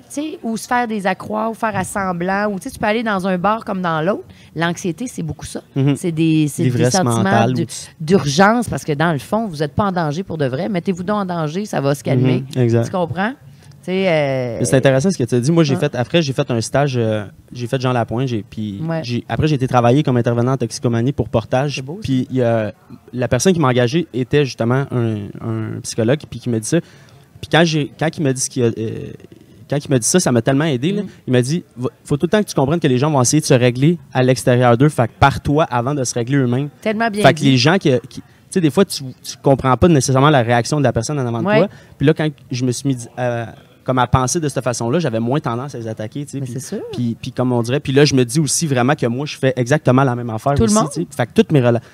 Tu sais, ou se faire des accrocs, ou faire à semblant, ou tu sais, tu peux aller dans un bar comme dans l'autre. L'anxiété, c'est beaucoup ça.
Mhm.
C'est des
L'ivresse
sentiments
mentale,
d'urgence, parce que dans le fond, vous n'êtes pas en danger pour de vrai. Mettez-vous donc en danger, ça va se calmer.
Exact.
Tu comprends? Tu sais,
C'est intéressant ce que tu as dit. Moi, j'ai fait un stage, j'ai fait Jean Lapointe, après j'ai été travailler comme intervenant en toxicomanie pour Portage.
C'est beau, ça.
Puis la personne qui m'a engagé était justement un psychologue puis qui m'a dit ça. Puis quand il m'a dit quand il m'a dit ça, ça m'a tellement aidé. Là. Il m'a dit faut tout le temps que tu comprennes que les gens vont essayer de se régler à l'extérieur d'eux, fait que par toi avant de se régler eux-mêmes.
tellement bien
Fait que
dit.
les gens qui tu sais, des fois, tu comprends pas nécessairement la réaction de la personne en avant de
Ouais.
toi. Puis là, quand je me suis mis comme à penser de cette façon-là, j'avais moins tendance à les attaquer.
Mais c'est sûr.
Puis comme on dirait, puis là, je me dis aussi vraiment que moi, je fais exactement la même affaire.
Tout
aussi,
le monde?
Fait que toutes mes relations.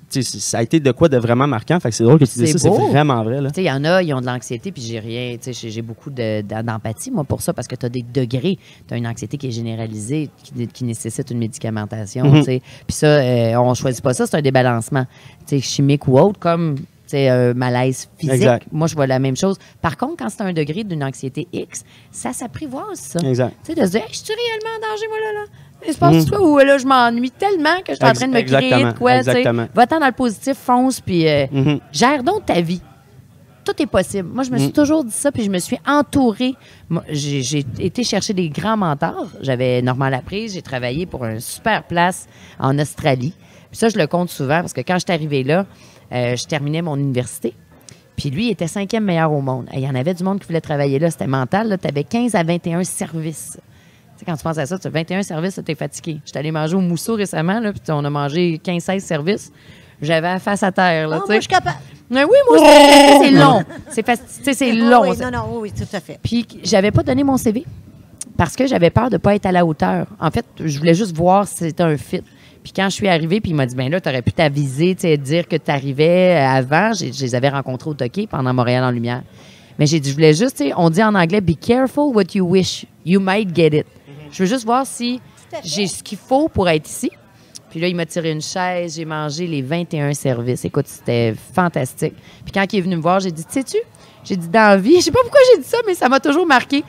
Ça a été de quoi de vraiment marquant. Fait que c'est drôle que tu dises ça, c'est vraiment vrai.
Il y en a, ils ont de l'anxiété, puis j'ai rien. J'ai beaucoup d'empathie, moi, pour ça, parce que tu as des degrés. Tu as une anxiété qui est généralisée, qui nécessite une médicamentation. Puis ça, on ne choisit pas ça, c'est un débalancement chimique ou autre, comme un malaise physique.
Exact.
Moi, je vois la même chose. Par contre, quand c'est un degré d'une anxiété X, ça s'apprivoise, ça.
Exact.
De se dire, hey, je suis réellement en danger, moi, là? Il se passe quoi? Ou là, je m'ennuie tellement que je suis en train de me créer de quoi. Va-t'en dans le positif, fonce, puis gère donc ta vie. Tout est possible. Moi, je me suis toujours dit ça, puis je me suis entourée. J'ai été chercher des grands mentors. J'avais Normand Laprise, j'ai travaillé pour une super place en Australie. Puis ça, je le compte souvent, parce que quand je suis arrivée là, je terminais mon université. Puis lui, il était 5e meilleur au monde. Il y en avait du monde qui voulait travailler là. C'était mental. Tu avais 15 à 21 services. Tu sais, quand tu penses à ça, tu as 21 services, tu es fatigué. J'étais allée manger au Mousseau récemment, là, puis on a mangé 15-16 services. J'avais la face à terre. Là,
moi, je suis capable.
Mais oui, moi aussi, c'est long. C'est long.
Oui, oui, tout à fait.
Puis, j'avais pas donné mon CV parce que j'avais peur de pas être à la hauteur. En fait, je voulais juste voir si c'était un fit. Puis quand je suis arrivée, puis il m'a dit, ben là, tu aurais pu t'aviser, dire que tu arrivais avant. Je les avais rencontrés au Toqué pendant Montréal en lumière. Mais j'ai dit, je voulais juste, on dit en anglais, be careful what you wish. You might get it. Je veux juste voir si j'ai ce qu'il faut pour être ici. Puis là, il m'a tiré une chaise, j'ai mangé les 21 services. Écoute, c'était fantastique. Puis quand il est venu me voir, j'ai dit, sais-tu, j'ai dit, dans la vie, je sais pas pourquoi j'ai dit ça, mais ça m'a toujours marqué.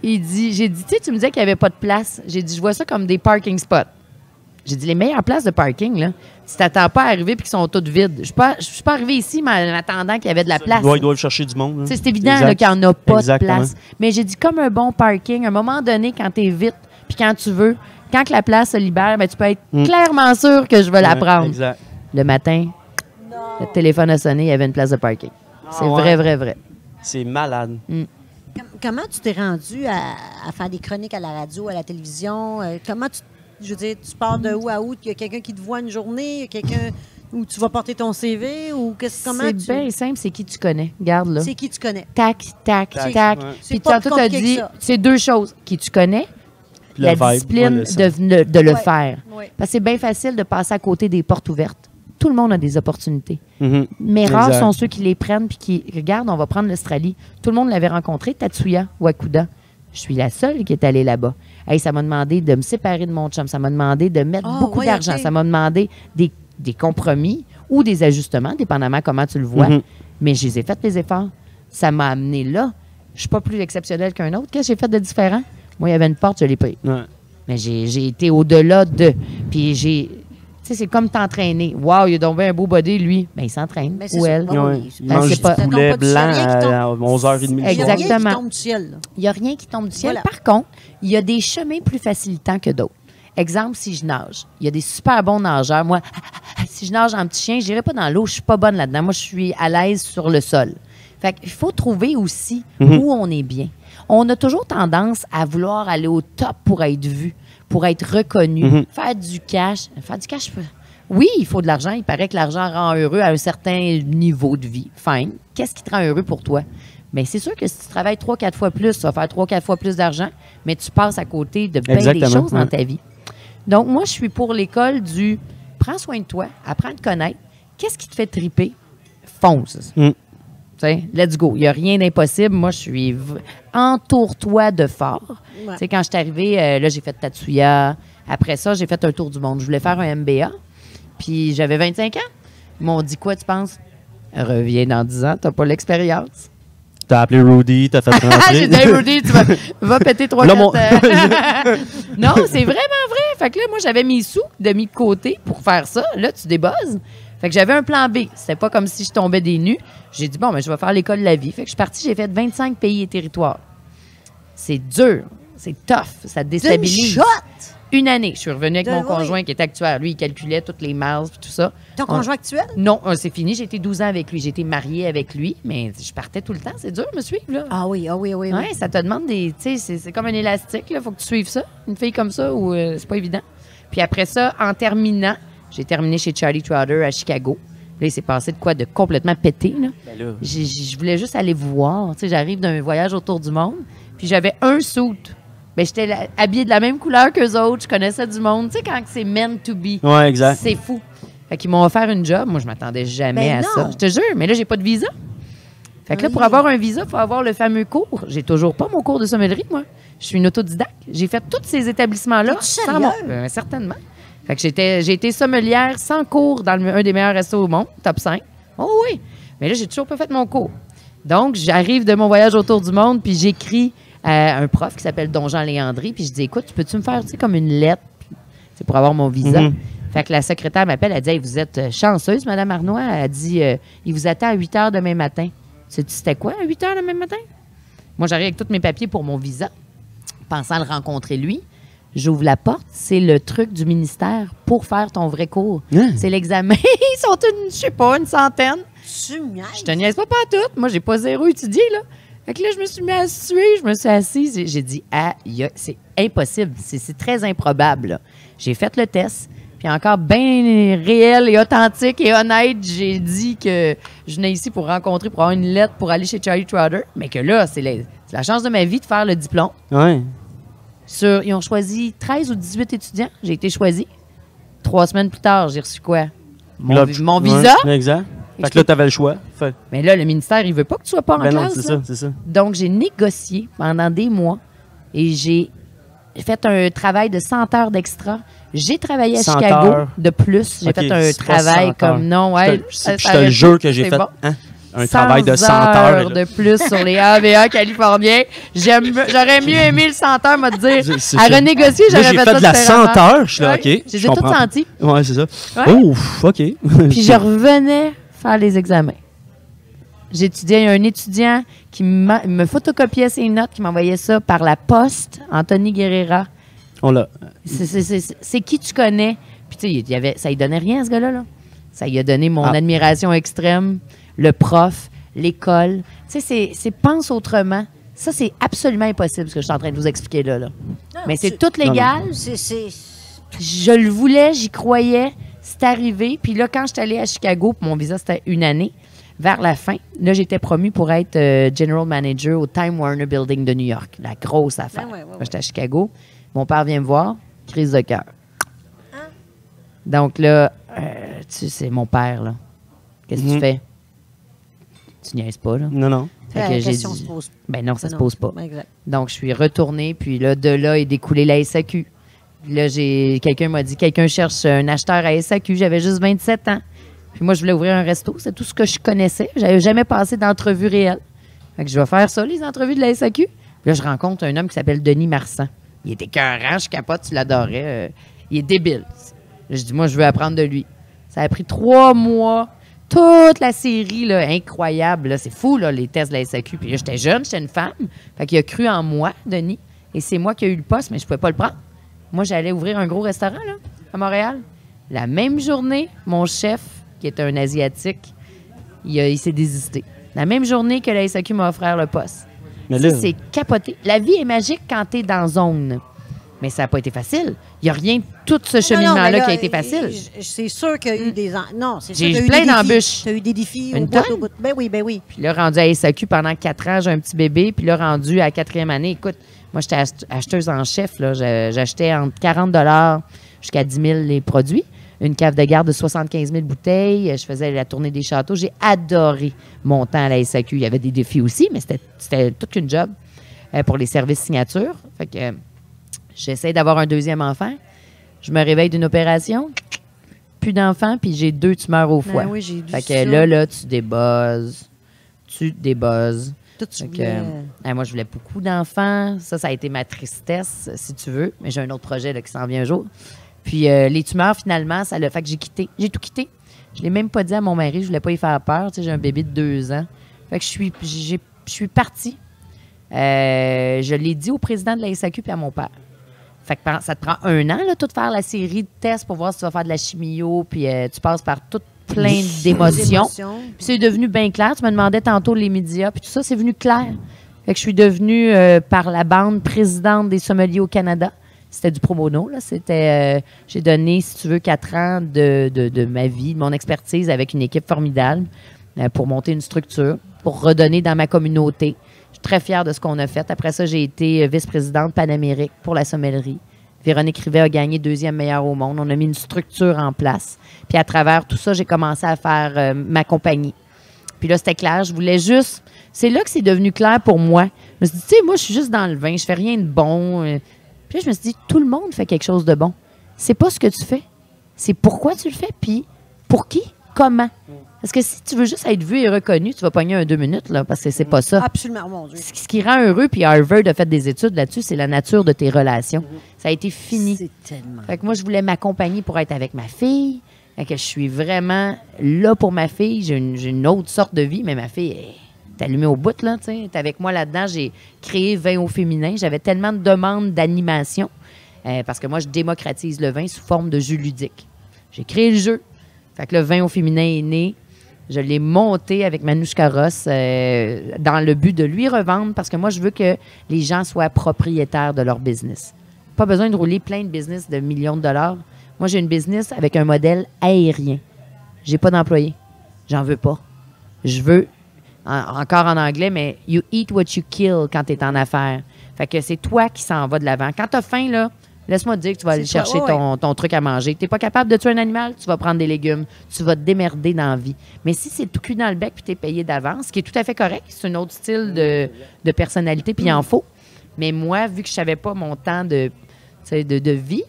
J'ai dit, tu me disais qu'il n'y avait pas de place. J'ai dit, je vois ça comme des parking spots. J'ai dit, les meilleures places de parking, là, si tu n'attends pas à arriver et qu'ils sont toutes vides. Je ne suis pas arrivée ici, mais en attendant qu'il y avait de la place.
Ils doivent chercher du monde.
C'est évident qu'il n'y en a pas de place. Mais j'ai dit, comme un bon parking, à un moment donné, quand tu es vite, puis quand tu veux, quand que la place se libère, ben, tu peux être clairement sûr que je vais la prendre.
Exact.
Le matin, le téléphone a sonné, il y avait une place de parking. C'est vrai.
C'est malade.
Comment tu t'es rendu à faire des chroniques à la radio, à la télévision? Comment je veux dire, tu pars de où à où? Il y a quelqu'un qui te voit une journée? Il y a quelqu'un où tu vas porter ton CV? Ou
c'est bien simple, c'est qui tu connais. Regarde là.
C'est qui tu connais.
Tac.
Ouais.
Puis tantôt, tu as dit, c'est 2 choses. Qui tu connais, la discipline
de
le faire.
Ouais.
Parce que c'est bien facile de passer à côté des portes ouvertes. Tout le monde a des opportunités. Mais rares sont ceux qui les prennent puis qui regardent, on va prendre l'Australie. Tout le monde l'avait rencontré, Tatsuya Wakuda. Je suis la seule qui est allée là-bas. Hey, ça m'a demandé de me séparer de mon chum. Ça m'a demandé de mettre beaucoup d'argent. Okay. Ça m'a demandé des compromis ou des ajustements, dépendamment comment tu le vois. Mais je les ai fait, les efforts. Ça m'a amené là. Je suis pas plus exceptionnelle qu'un autre. Qu'est-ce que j'ai fait de différent? Moi, il y avait une porte, je l'ai payée. Ouais. Mais j'ai été au-delà de... Puis j'ai... Tu sais, c'est comme t'entraîner. Wow, il a donc un beau body, lui. Bien, il s'entraîne. Ou elle.
Il mange du poulet blanc à 11h30.
Exactement.
Il n'y
a rien qui tombe du ciel. Voilà. Par contre, il y a des chemins plus facilitants que d'autres. Exemple, si je nage. Il y a des super bons nageurs. Moi, si je nage en petit chien, je n'irai pas dans l'eau. Je ne suis pas bonne là-dedans. Moi, je suis à l'aise sur le sol. Fait qu'il faut trouver aussi où on est bien. On a toujours tendance à vouloir aller au top pour être vu, pour être reconnu, faire du cash. Oui, il faut de l'argent. Il paraît que l'argent rend heureux à un certain niveau de vie. Fine. Qu'est-ce qui te rend heureux pour toi? Bien, c'est sûr que si tu travailles 3-4 fois plus, tu vas faire 3-4 fois plus d'argent, mais tu passes à côté de bien des choses dans ta vie. Donc, moi, je suis pour l'école du prends soin de toi, apprends à te connaître. Qu'est-ce qui te fait triper? Fonce. T'sais, let's go. Il n'y a rien d'impossible. Moi, je suis... Entoure-toi de fort. Ouais. Quand je suis arrivée, là, j'ai fait Tatsuya. Après ça, j'ai fait un tour du monde. Je voulais faire un MBA. Puis j'avais 25 ans. Ils m'ont dit quoi, tu penses? Reviens dans 10 ans, t'as pas l'expérience.
T'as appelé Rudy, t'as fait rentrer.
J'ai dit, hey, Rudy, tu vas péter 3-4... Non, c'est vraiment vrai. Fait que là, moi, j'avais mes sous de mis de côté pour faire ça. Là, tu débuzzes. Fait que j'avais un plan B. C'était pas comme si je tombais des nues. J'ai dit, bon, ben, je vais faire l'école de la vie. Fait que je suis partie, j'ai fait 25 pays et territoires. C'est dur. C'est tough. Ça te déstabilise. Une année. Je suis revenue avec mon conjoint qui est actuel. Lui, il calculait toutes les miles et tout ça.
Ton conjoint actuel?
Non, c'est fini. J'ai été 12 ans avec lui. J'ai été mariée avec lui, mais je partais tout le temps. C'est dur de me suivre, là.
Ah oui.
Ouais, ça te demande des... Tu sais, c'est comme un élastique, là. Faut que tu suives ça. Une fille comme ça, ou c'est pas évident. Puis après ça, en terminant, j'ai terminé chez Charlie Trotter à Chicago. Là, il s'est passé de quoi de complètement pété. Là.
Ben là.
Je voulais juste aller vous voir. Tu sais, j'arrive d'un voyage autour du monde, puis j'avais un suit. Ben, j'étais habillée de la même couleur qu'eux autres. Je connaissais du monde. Tu sais, quand c'est meant to be.
Ouais, exact.
C'est fou. Fait qu'ils m'ont offert une job. Moi, je m'attendais jamais
Ben
à ça.
non.
Je te jure, mais là, j'ai pas de visa. Fait que là, pour avoir un visa, il faut avoir le fameux cours. J'ai toujours pas mon cours de sommellerie, moi. Je suis une autodidacte. J'ai fait tous ces établissements-là.
T'es-tu
sans mon... certainement. Fait que j'ai été sommelière sans cours dans un des meilleurs restos au monde, top 5. Oh oui! Mais là, j'ai toujours pas fait mon cours. Donc, j'arrive de mon voyage autour du monde, puis j'écris à un prof qui s'appelle Don Jean Léandry, puis je dis, écoute, peux-tu me faire, tu sais, comme une lettre pour avoir mon visa? Fait que la secrétaire m'appelle, elle dit, hey, vous êtes chanceuse, Madame Arnois. Elle dit, il vous attend à 8 h demain matin. Sais-tu c'était quoi, à 8 h demain matin? Moi, j'arrive avec tous mes papiers pour mon visa, pensant le rencontrer lui. J'ouvre la porte, c'est le truc du ministère pour faire ton vrai cours. C'est l'examen. Ils sont je sais pas, une centaine.
Tu me
Je te niaise pas tout. Moi, j'ai pas zéro étudié, là. Fait que là, je me suis mis à suer, je me suis assise. J'ai dit, c'est impossible. C'est très improbable, là. J'ai fait le test. Puis encore bien réel et authentique et honnête, j'ai dit que je venais ici pour rencontrer, pour avoir une lettre pour aller chez Charlie Trotter. Mais que là, c'est la chance de ma vie de faire le diplôme.
Ouais.
Ils ont choisi 13 ou 18 étudiants. J'ai été choisie. 3 semaines plus tard, j'ai reçu quoi? Mon visa.
Ouais, exact. Fait que là, t'avais le choix.
Mais là, le ministère, il veut pas que tu sois pas en
Ben
classe.
non, c'est ça.
Donc, j'ai négocié pendant des mois et j'ai fait un travail de 100 heures d'extra. J'ai travaillé à
100
Chicago
heures.
de plus. J'ai fait un
c'est pas
travail
100
comme non, ouais.
Je te le jure que j'ai fait un travail de 100 heures.
De plus sur les AVA californiens. J'aurais mieux aimé le 100 heures, me dire. À renégocier, j'aurais fait ça.
J'ai fait de la 100 heures. Je suis là, OK.
J'ai tout senti.
Ouais, c'est ça.
Ouais.
Ouf, OK.
Puis je revenais faire les examens. J'étudiais un étudiant qui me photocopiait ses notes, qui m'envoyait ça par la poste, Anthony Guerrera.
On l'a.
C'est qui tu connais? Puis tu sais, ça lui donnait rien, ce gars-là. Là. Ça lui a donné mon admiration extrême, le prof, l'école. Tu sais, c'est pense autrement. Ça, c'est absolument impossible, ce que je suis en train de vous expliquer là.
Non,
mais c'est tout légal.
Je
le voulais, j'y croyais. C'est arrivé. Puis là, quand je suis allée à Chicago, mon visa, c'était 1 année. Vers la fin, là, j'étais promue pour être General Manager au Time Warner Building de New York. La grosse affaire.
Ouais.
J'étais à Chicago. Mon père vient me voir, crise de cœur.
Hein?
Donc là, c'est mon père, là. Qu'est-ce que tu fais? Tu niaises pas, là?
Non.
Fait
la
que j'ai
question
dit,
se pose.
ben non, ça se pose pas.
Exact.
Donc, je suis retournée, puis là, de là est découlé la SAQ. Puis là, quelqu'un m'a dit, quelqu'un cherche un acheteur à SAQ. J'avais juste 27 ans. Puis moi, je voulais ouvrir un resto. C'est tout ce que je connaissais. J'avais jamais passé d'entrevue réelle. Fait que je vais faire ça, les entrevues de la SAQ. Puis là, je rencontre un homme qui s'appelle Denis Marsan. Il était écœurant, je capote, tu l'adorais. Il est débile. Je dis, moi, je veux apprendre de lui. Ça a pris 3 mois. Toute la série, là, incroyable. Là, c'est fou, là, les tests de la SAQ. Puis là, j'étais jeune, j'étais une femme. Fait qu'il a cru en moi, Denis. Et c'est moi qui ai eu le poste, mais je pouvais pas le prendre. Moi, j'allais ouvrir un gros restaurant, là, à Montréal. La même journée, mon chef, qui était un Asiatique, il s'est désisté. La même journée que la SAQ m'a offert le poste.
Mais là,
c'est capoté. La vie est magique quand tu es dans zone. Mais ça n'a pas été facile. Il n'y a rien, tout ce cheminement-là qui a été facile.
C'est sûr qu'il y a eu des... Non, c'est sûr
J'ai
qu'il y a
eu
eu
plein
des
d'embûches.
Tu as eu des défis
Une
au bout,
tonne.
au bout. Ben oui.
Puis là, rendu à SAQ pendant 4 ans, j'ai un petit bébé. Puis là, rendu à 4e année, écoute, moi, j'étais acheteuse en chef. Là. J'achetais entre 40 $ jusqu'à 10 000 les produits. Une cave de garde de 75 000 bouteilles. Je faisais la tournée des châteaux. J'ai adoré mon temps à la SAQ. Il y avait des défis aussi, mais c'était toute une job pour les services signatures. Fait que j'essaie d'avoir un 2e enfant. Je me réveille d'une opération. Plus d'enfants, puis j'ai 2 tumeurs au foie.
Ben oui, j'ai vu
fait que
ça.
là, tu débuzzes.
Toi, tu
Fait que,
voulais-
moi, je voulais beaucoup d'enfants. Ça a été ma tristesse, si tu veux. Mais j'ai un autre projet là, qui s'en vient un jour. Puis les tumeurs, finalement, ça l'a fait que j'ai quitté. J'ai tout quitté. Je l'ai même pas dit à mon mari. Je voulais pas y faire peur. Tu sais, j'ai un bébé de 2 ans. Fait que je suis partie. Je l'ai dit au président de la SAQ puis à mon père. Fait que ça te prend 1 an, là, tout faire la série de tests pour voir si tu vas faire de la chimio. Puis tu passes par tout plein d'émotions. Puis c'est devenu bien clair. Tu me demandais tantôt les médias. Puis tout ça, c'est venu clair. Fait que je suis devenue, par la bande, présidente des sommeliers au Canada. c'était du pro bono. Là. C'était, j'ai donné, si tu veux, 4 ans de ma vie, de mon expertise avec une équipe formidable pour monter une structure, pour redonner dans ma communauté. Je suis très fière de ce qu'on a fait. Après ça, j'ai été vice-présidente Panamérique pour la sommellerie. Véronique Rivet a gagné 2e meilleure au monde. On a mis une structure en place. Puis à travers tout ça, j'ai commencé à faire ma compagnie. Puis là, c'était clair. Je voulais juste... C'est là que c'est devenu clair pour moi. Je me suis dit, tu sais, moi, je suis juste dans le vin. Je fais rien de bon. Puis là, je me suis dit, tout le monde fait quelque chose de bon. C'est pas ce que tu fais. C'est pourquoi tu le fais, puis pour qui, comment. Parce que si tu veux juste être vu et reconnu, tu vas pogner un 2 minutes, là, parce que c'est pas ça.
Absolument, mon Dieu.
Ce qui rend heureux, puis Harvard a fait des études là-dessus, c'est la nature de tes relations. Ça a été fini.
C'est tellement...
Fait que moi, je voulais m'accompagner pour être avec ma fille. Fait que je suis vraiment là pour ma fille. J'ai une autre sorte de vie, mais ma fille est allumée au bout, là, tu sais. Elle est avec moi là-dedans. J'ai créé Vin au féminin. J'avais tellement de demandes d'animation parce que moi, je démocratise le vin sous forme de jeu ludique. J'ai créé le jeu. Fait que le Vin au féminin est né. Je l'ai monté avec Manouche Ross dans le but de lui revendre parce que moi, je veux que les gens soient propriétaires de leur business. Pas besoin de rouler plein de business de millions de dollars. Moi, j'ai une business avec un modèle aérien. J'ai pas d'employés. J'en veux pas. Je veux, encore en anglais, mais you eat what you kill quand tu es en affaires. Fait que c'est toi qui s'en va de l'avant. Quand tu as faim, là, laisse-moi te dire que tu vas aller chercher ton truc à manger. Tu n'es pas capable de tuer un animal, tu vas prendre des légumes. Tu vas te démerder dans la vie. Mais si c'est tout cul dans le bec puis tu es payé d'avance, ce qui est tout à fait correct, c'est un autre style de personnalité, puis il en faut. Mais moi, vu que je savais pas mon temps de vie,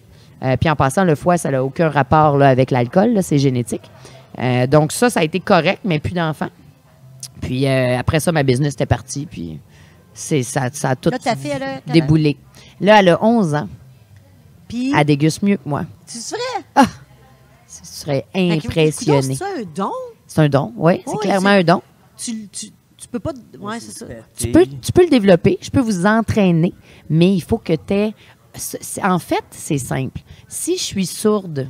puis en passant, le foie, ça n'a aucun rapport là, avec l'alcool, là, c'est génétique. Donc ça a été correct, mais plus d'enfants. Puis après ça, ma business était partie, puis ça a tout
Là, ta fille,
déboulé. Là, elle a 11 ans.
Puis,
Elle déguste mieux que moi.
tu serais...
Tu serais impressionné.
C'est un don?
C'est un don, oui. C'est
Oui,
clairement un don.
Tu peux pas... Oui, c'est ça.
Tu peux le développer. Je peux vous entraîner, mais il faut que tu aies... En fait, c'est simple. Si je suis sourde,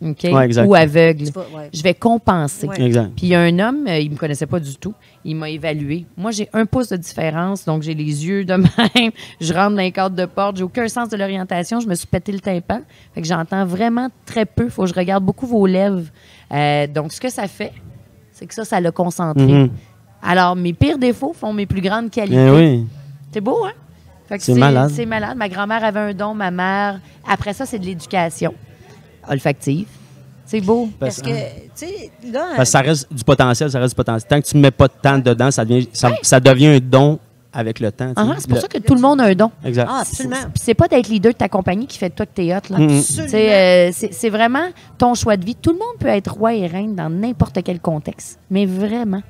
OK, ou aveugle, je vais compenser.
Ouais.
Exact.
Puis il y a un homme, il me connaissait pas du tout. Il m'a évalué. Moi, j'ai 1 pouce de différence, donc j'ai les yeux de même. Je rentre dans les cadres de porte. J'ai aucun sens de l'orientation. Je me suis pété le tympan. Fait que j'entends vraiment très peu. Il faut que je regarde beaucoup vos lèvres. Donc, ce que ça fait, c'est que ça l'a concentré.
Mm-hmm.
Alors, mes pires défauts font mes plus grandes qualités.
Eh oui.
C'est beau, hein? Fait que
c'est malade.
C'est malade. Ma grand-mère avait un don, ma mère. Après ça, c'est de l'éducation olfactive. C'est beau.
Parce que, tu sais, là...
Parce que ça reste du potentiel, ça reste du potentiel. Tant que tu ne mets pas de temps dedans, ça devient un don avec le temps.
C'est pour ça que tout le monde a un don.
Exact.
Ah, absolument.
Puis c'est pas d'être leader de ta compagnie qui fait de toi que t'es hot. Là.
Absolument.
C'est vraiment ton choix de vie. Tout le monde peut être roi et reine dans n'importe quel contexte. Mais vraiment.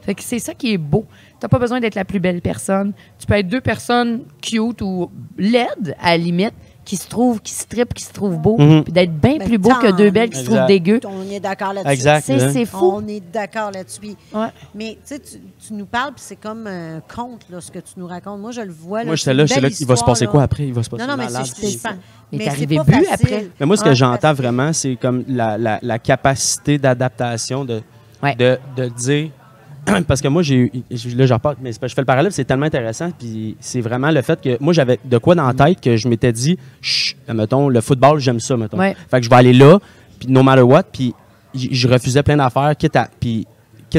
Fait que c'est ça qui est beau. T'as pas besoin d'être la plus belle personne. Tu peux être 2 personnes cute ou laides, à la limite, qui se trippent, qui se trouvent beaux, puis d'être bien plus beau que 2 belles qui se trouvent dégueu.
On est d'accord là-dessus.
Exact.
C'est fou.
On est d'accord là-dessus.
Ouais.
Mais tu sais, tu nous parles, puis c'est comme un conte, là, ce que tu nous racontes. Moi, je le vois. Là,
Moi, j'étais là, il va se passer quoi après? Il va se passer
Non, mais
malade.
c'est pas.
Mais
Mais
t'es
c'est
arrivé
pas
bu
facile.
après.
Mais moi, ce que j'entends vraiment, c'est comme la capacité d'adaptation de dire... Parce que moi, là, j'en parle, mais je fais le parallèle, c'est tellement intéressant. Puis c'est vraiment le fait que moi, j'avais de quoi dans la tête que je m'étais dit, mettons, le football, j'aime ça, mettons.
Ouais.
Fait que je vais aller là, puis no matter what, puis je refusais plein d'affaires, quitte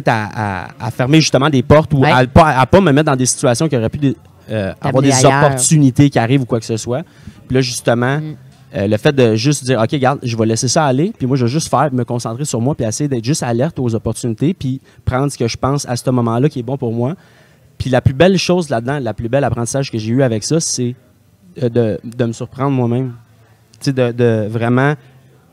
à fermer justement des portes ou à pas me mettre dans des situations qui auraient pu avoir des
ailleurs.
opportunités qui arrivent ou quoi que ce soit. Puis là, justement, le fait de juste dire, OK, regarde, je vais laisser ça aller, puis moi, je vais juste me concentrer sur moi, puis essayer d'être juste alerte aux opportunités, puis prendre ce que je pense à ce moment-là qui est bon pour moi. Puis la plus belle chose là-dedans, la plus belle apprentissage que j'ai eu avec ça, c'est de me surprendre moi-même. Tu sais, de vraiment,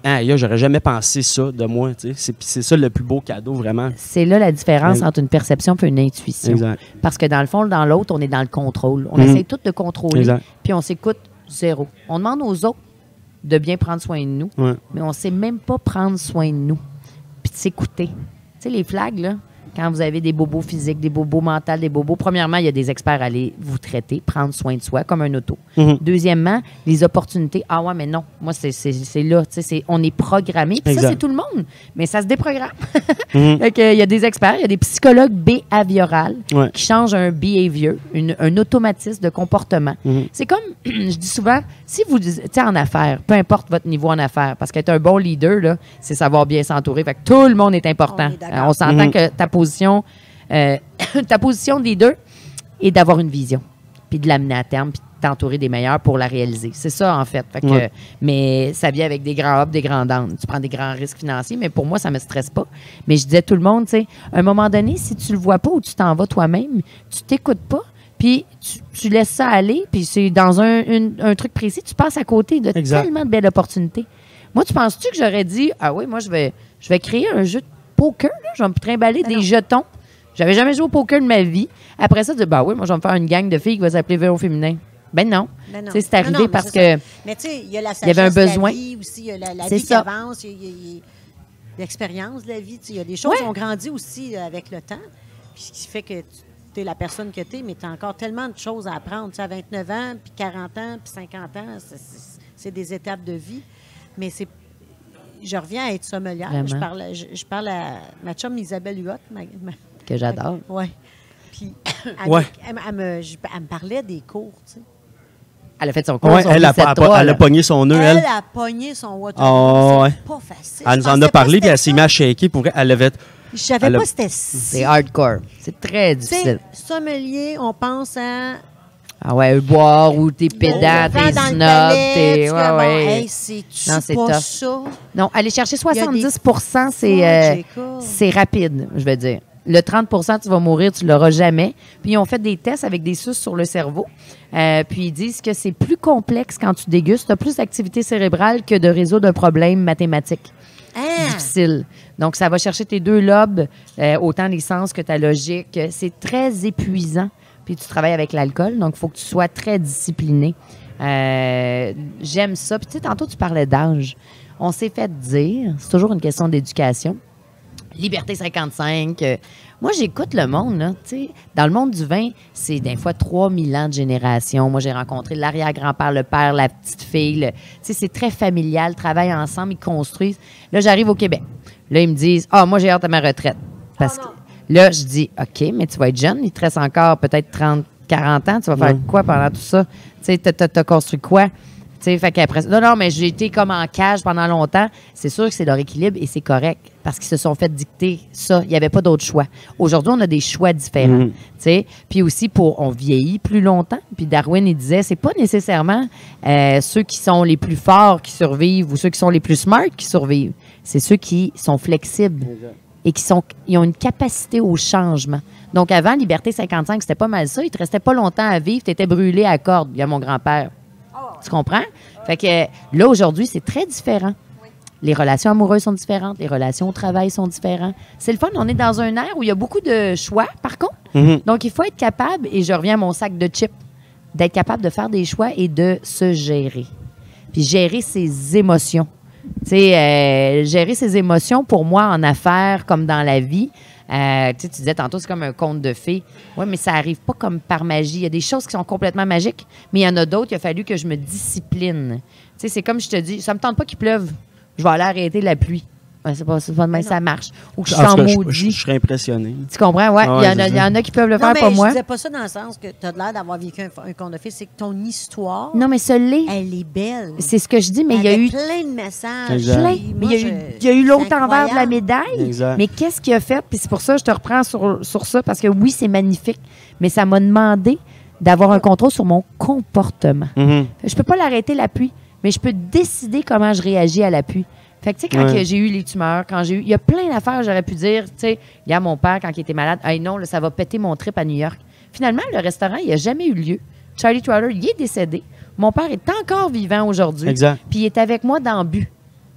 j'aurais jamais pensé ça de moi. Tu sais. C'est ça le plus beau cadeau, vraiment.
C'est là la différence entre une perception et une intuition.
Exact.
Parce que dans le fond, dans l'autre, on est dans le contrôle. On essaie tout de contrôler, puis on s'écoute zéro. On demande aux autres de bien prendre soin de nous, mais on ne sait même pas prendre soin de nous, puis de s'écouter. Tu sais, les flags, là, Quand vous avez des bobos physiques, des bobos mentaux, des bobos, premièrement, il y a des experts à aller vous traiter, prendre soin de soi comme un auto. Deuxièmement, les opportunités. Ah ouais, mais non, moi, c'est là. On est programmé. Puis ça, c'est tout le monde. Mais ça se déprogramme. Donc, il y a des experts, il y a des psychologues behaviorales qui changent un behavior, un automatisme de comportement. C'est comme, je dis souvent, si vous, tu sais, en affaires, peu importe votre niveau en affaires, parce qu'être un bon leader, là, c'est savoir bien s'entourer. Fait que tout le monde est important. On s'entend que ta position de leader est d'avoir une vision, puis de l'amener à terme, puis de t'entourer des meilleurs pour la réaliser. C'est ça, en fait. Fait que, mais ça vient avec des grands ups, des grands downs. Tu prends des grands risques financiers, mais pour moi, ça ne me stresse pas. Mais je disais à tout le monde, tu sais, à un moment donné, si tu le vois pas ou tu t'en vas toi-même, tu t'écoutes pas, puis tu laisses ça aller, puis c'est dans un truc précis, tu passes à côté de tellement de belles opportunités. Moi, tu penses-tu que j'aurais dit, ah oui, moi, je vais créer un jeu de poker, là, je vais me trimballer des jetons. J'avais jamais joué au poker de ma vie. Après ça, tu dis, bah oui, moi, je vais me faire une gang de filles qui va s'appeler Vélo Féminin. Ben non. C'est arrivé parce que.
Mais tu sais, il y a la
sagesse, il y avait un besoin.
De la vie aussi, il y a la vie qui avance, il y a l'expérience de la vie. Il y a des choses qui ont grandi aussi avec le temps. Puis ce qui fait que tu es la personne que tu es, mais tu as encore tellement de choses à apprendre. Tu sais, à 29 ans, puis 40 ans, puis 50 ans, c'est des étapes de vie. Mais c'est. Je reviens à être sommelière. Je parle à ma chum Isabelle Huot.
Que j'adore.
Oui. Puis, elle me parlait des cours, tu sais.
Elle a fait son cours.
Elle a pogné son nœud, elle.
Elle a pogné son water. C'est pas facile.
Elle nous en a parlé, puis elle s'est mise à shaker. Pour elle avait...
Je savais pas c'était...
C'est hardcore. C'est très difficile.
Sommelier, on pense à...
Ah ouais, boire ou t'es pédant, t'es snob, t'es...
Ouais. C'est pas ça.
Non, aller chercher 70 c'est rapide, je veux dire. Le 30 tu vas mourir, tu ne l'auras jamais. Puis, ils ont fait des tests avec des suces sur le cerveau. Puis, ils disent que c'est plus complexe quand tu dégustes. Tu as plus d'activité cérébrale que de résoudre un problème mathématique. Difficile. Donc, ça va chercher tes deux lobes, autant les sens que ta logique. C'est très épuisant. Puis, tu travailles avec l'alcool. Donc, il faut que tu sois très discipliné. J'aime ça. Puis, tu sais, tantôt, tu parlais d'âge. On s'est fait dire, c'est toujours une question d'éducation. Liberté 55. Moi, j'écoute le monde. Là, dans le monde du vin, c'est des fois 3000 ans de génération. Moi, j'ai rencontré l'arrière-grand-père, le père, la petite fille. C'est très familial. Ils travaillent ensemble, ils construisent. Là, j'arrive au Québec. Là, ils me disent, moi, j'ai hâte à ma retraite. Parce que là, je dis, OK, mais tu vas être jeune. Il te reste encore peut-être 30, 40 ans. Tu vas faire quoi pendant tout ça? Tu as construit quoi? Fait qu'après, non, mais j'ai été comme en cage pendant longtemps. C'est sûr que c'est leur équilibre et c'est correct parce qu'ils se sont fait dicter ça. Il n'y avait pas d'autre choix. Aujourd'hui, on a des choix différents. Puis aussi, on vieillit plus longtemps. Puis Darwin, il disait, c'est pas nécessairement ceux qui sont les plus forts qui survivent ou ceux qui sont les plus smart qui survivent. C'est ceux qui sont flexibles et ils ont une capacité au changement. Donc, avant, Liberté 55, c'était pas mal ça. Il te restait pas longtemps à vivre. Tu étais brûlé à corde. Il y a mon grand-père. Tu comprends? Fait que là, aujourd'hui, c'est très différent. Les relations amoureuses sont différentes. Les relations au travail sont différentes. C'est le fun. On est dans un air où il y a beaucoup de choix, par contre. Donc, il faut être capable, et je reviens à mon sac de chips, d'être capable de faire des choix et de se gérer. Puis gérer ses émotions. Tu sais, gérer ses émotions, pour moi, en affaires comme dans la vie, tu disais tantôt, c'est comme un conte de fées. Oui, mais ça n'arrive pas comme par magie. Il y a des choses qui sont complètement magiques, mais il y en a d'autres, il a fallu que je me discipline. Tu sais, c'est comme je te dis, ça me tente pas qu'il pleuve. Je vais aller arrêter la pluie. Ouais, c'est pas de même, ça marche. Ou que je sens maudit.
Je serais impressionné.
Tu comprends? Ouais, il y en a qui peuvent le faire, pas moi.
Je disais pas ça dans le sens que tu as l'air d'avoir vécu un conte de fées. C'est que ton histoire,
non, mais
elle est belle.
C'est ce que je dis, mais il y a eu
plein de messages.
Plein. Mais il y a eu l'autre envers de la médaille. Exact. Mais qu'est-ce qu'il a fait? Puis c'est pour ça que je te reprends sur ça, parce que oui, c'est magnifique, mais ça m'a demandé d'avoir un contrôle sur mon comportement. Je peux pas l'arrêter, la pluie, mais je peux décider comment je réagis à la pluie. Fait que, tu sais, quand j'ai eu les tumeurs, il y a plein d'affaires, j'aurais pu dire, tu sais, regarde mon père, quand il était malade, hey, non, là, ça va péter mon trip à New York. Finalement, le restaurant, il n'a jamais eu lieu. Charlie Trotter, il est décédé. Mon père est encore vivant aujourd'hui.
Exact.
Puis il est avec moi dans But.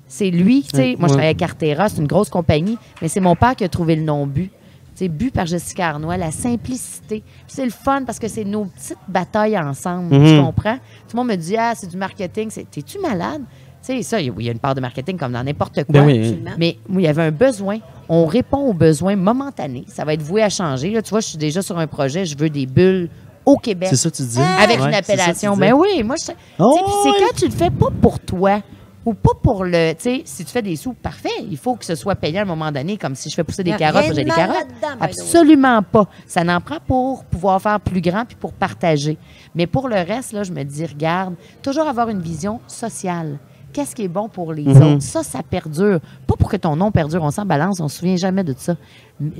C'est lui, tu sais, moi, je travaille avec Cartera, c'est une grosse compagnie, mais c'est mon père qui a trouvé le nom But. C'est Bu par Jessica Arnois, la simplicité. Puis c'est le fun parce que c'est nos petites batailles ensemble, tu comprends? Tout le monde me dit, c'est du marketing. T'es-tu malade? sais, ça, il y a une part de marketing comme dans n'importe quoi.
Ben oui.
Absolument.
Mais il y avait un besoin. On répond aux besoins momentanés. Ça va être voué à changer. Là, tu vois, je suis déjà sur un projet. Je veux des bulles au Québec.
C'est ça que tu dis?
Avec
Ouais,
une
c'est ça que tu
appellation.
dis.
Mais oui, moi, tu sais,
Oh,
puis c'est
ouais.
quand tu le fais pas pour toi ou pas pour le... Tu sais, si tu fais des sous, parfait. Il faut que ce soit payant à un moment donné, comme si je fais pousser des
Y a
carottes,
rien
j'ai
de
des
mal
carottes.
là-dedans, by the way.
Absolument pas. Ça n'en prend pour pouvoir faire plus grand puis pour partager. Mais pour le reste, là, je me dis, regarde, toujours avoir une vision sociale. Qu'est-ce qui est bon pour les autres? Ça perdure. Pas pour que ton nom perdure. On s'en balance, on se souvient jamais de ça.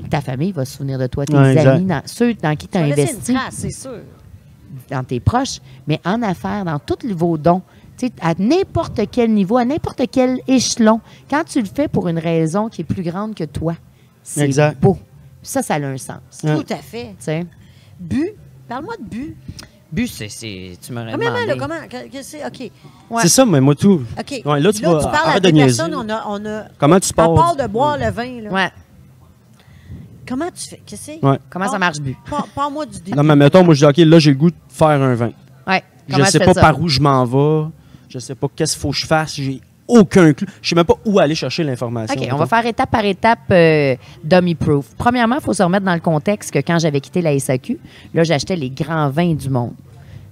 Ta famille va se souvenir de toi, tes
Ouais,
amis, ceux dans qui tu as
Ça va laisser
investi,
une trace, c'est sûr.
dans tes proches, mais en affaires, dans tous vos dons, tu sais, à n'importe quel niveau, à n'importe quel échelon, quand tu le fais pour une raison qui est plus grande que toi, c'est
Exact.
beau. Ça a un sens.
Ouais.
Tout à fait.
Tu sais.
Bu. Parle-moi de bu.
But, tu m'aurais
Premièrement, là,
demandé.
comment... c'est... OK.
Ouais.
C'est ça, mais moi, tout.
OK.
Ouais, là, tu vas-
parles à
arrête de
deux
niaiser.
personnes. On a
Comment tu
à part
pars?
de boire le vin, là.
Ouais.
Comment tu fais? Qu'est-ce que c'est?
Ouais.
Comment ça marche, but?
Parle-moi du début.
Non, mais mettons, moi, je dis, OK, là, j'ai le goût de faire un vin.
Ouais.
Je
Comment
sais
tu
pas
fais ça?
par où je m'en vais. Je sais pas qu'est-ce qu'il faut que je fasse. J'ai aucun clou. Je sais même pas où aller chercher l'information.
OK, on va faire étape par étape dummy proof. Premièrement, il faut se remettre dans le contexte que quand j'avais quitté la SAQ, là, j'achetais les grands vins du monde.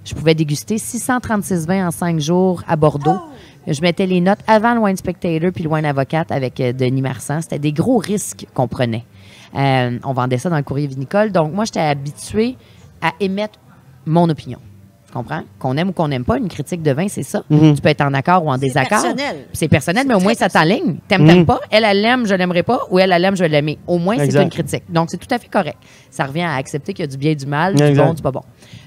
Je pouvais déguster 636 vins en 5 jours à Bordeaux. Je mettais les notes avant le Wine Spectator puis le Wine Avocate avec Denis Marsan. C'était des gros risques qu'on prenait. On vendait ça dans le courrier vinicole. Donc, moi, j'étais habituée à émettre mon opinion. Tu comprends? Qu'on aime ou qu'on n'aime pas, une critique de vin, c'est ça. Tu peux être en accord ou en désaccord.
personnel.
C'est personnel,
C'est
mais au moins,
très
ça t'enligne. T'aimes pas. Elle l'aime, je l'aimerais pas. Ou elle l'aime, je vais l'aimer. Au moins, c'est
Exact.
une critique. Donc, c'est tout à fait correct. Ça revient à accepter qu'il y a du bien et du mal, du
Exact.
bon, du pas bon.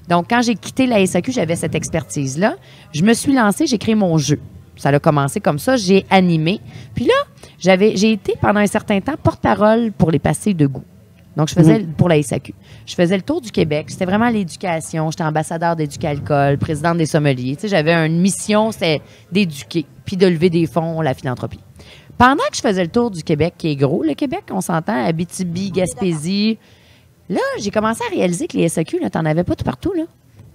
Donc, quand j'ai quitté la SAQ, j'avais cette expertise-là. Je me suis lancée, j'ai créé mon jeu. Ça a commencé comme ça, j'ai animé. Puis là, j'ai été pendant un certain temps porte-parole pour les pastilles de goût. Donc, je faisais pour la SAQ. Je faisais le tour du Québec. C'était vraiment l'éducation. J'étais ambassadeur d'Éducalcool, présidente des sommeliers. Tu sais, j'avais une mission, c'était d'éduquer, puis de lever des fonds, la philanthropie. Pendant que je faisais le tour du Québec, qui est gros, le Québec, on s'entend, Abitibi, Gaspésie, là, j'ai commencé à réaliser que les SAQ, tu n'en avais pas tout partout, là.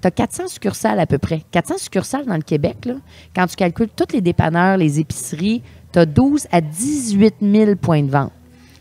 Tu as 400 succursales à peu près. 400 succursales dans le Québec, là. Quand tu calcules tous les dépanneurs, les épiceries, tu as 12 à 18 000 points de vente.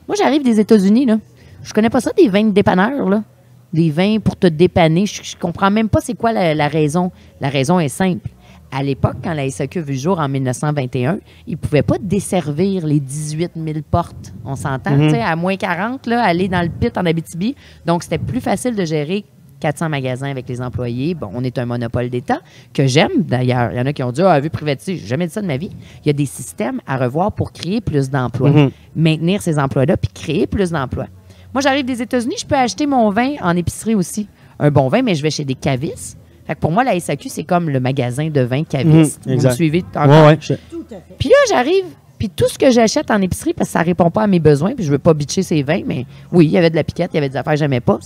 Moi, j'arrive des États-Unis, là. Je connais pas ça, des vins de dépanneurs, là. Des vins pour te dépanner. Je comprends même pas c'est quoi la raison. La raison est simple. À l'époque, quand la SAQ a vu le jour en 1921, ils ne pouvaient pas desservir les 18 000 portes. On s'entend, tu sais, à moins 40, là, aller dans le pit en Abitibi. Donc, c'était plus facile de gérer 400 magasins avec les employés. Bon, on est un monopole d'État, que j'aime d'ailleurs. Il y en a qui ont dit, vu privatiser. J'ai jamais dit ça de ma vie. Il y a des systèmes à revoir pour créer plus d'emplois. Maintenir ces emplois-là, puis créer plus d'emplois. Moi, j'arrive des États-Unis, je peux acheter mon vin en épicerie aussi. Un bon vin, mais je vais chez des cavistes. Fait que pour moi, la SAQ, c'est comme le magasin de vin caviste. Vous me
exact.
suivez encore?
Ouais.
Tout à fait.
Puis là, j'arrive, puis tout ce que j'achète en épicerie, parce que ça répond pas à mes besoins, puis je veux pas bitcher ces vins, mais oui, il y avait de la piquette, il y avait des affaires que j'aimais pas.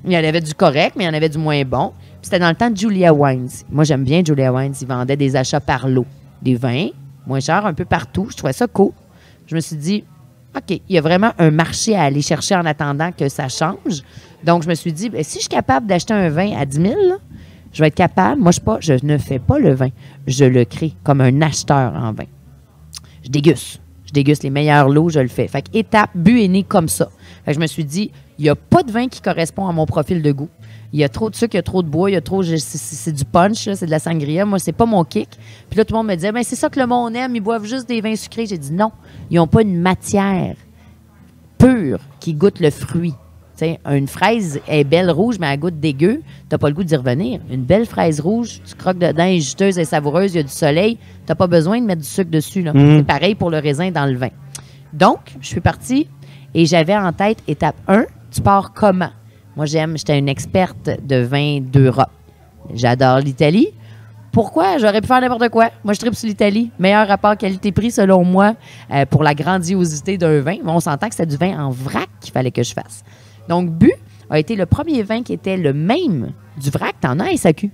Il y en avait du correct, mais il y en avait du moins bon. Puis c'était dans le temps de Julia Wines. Moi, j'aime bien Julia Wines. Ils vendaient des achats par lot. Des vins, moins chers, un peu partout. Je trouvais ça cool. Je me suis dit, OK, il y a vraiment un marché à aller chercher en attendant que ça change. Donc, je me suis dit, ben, si je suis capable d'acheter un vin à 10 000, là, je vais être capable. Moi, je ne fais pas le vin. Je le crée comme un acheteur en vin. Je déguste. Je déguste les meilleurs lots, je le fais. Fait que étape, but est né comme ça. Fait que je me suis dit, il n'y a pas de vin qui correspond à mon profil de goût. Il y a trop de sucre, il y a trop de bois, il y a trop. C'est du punch, là, c'est de la sangria. Moi, c'est pas mon kick. Puis là, tout le monde me disait, ben, c'est ça que le monde aime, ils boivent juste des vins sucrés. J'ai dit non. Ils n'ont pas une matière pure qui goûte le fruit. T'sais, une fraise est belle rouge, mais elle goûte dégueu. Tu n'as pas le goût d'y revenir. Une belle fraise rouge, tu croques dedans, elle est juteuse et savoureuse, il y a du soleil. Tu n'as pas besoin de mettre du sucre dessus. Là. C'est pareil pour le raisin dans le vin. Donc, je suis partie et j'avais en tête, étape 1, tu pars comment? Moi, j'étais une experte de vin d'Europe. J'adore l'Italie. Pourquoi? J'aurais pu faire n'importe quoi. Moi, je tripe sur l'Italie. Meilleur rapport qualité-prix, selon moi, pour la grandiosité d'un vin. Mais on s'entend que c'est du vin en vrac qu'il fallait que je fasse. Donc, Bu a été le premier vin qui était le même du vrac. T'en as à SAQ.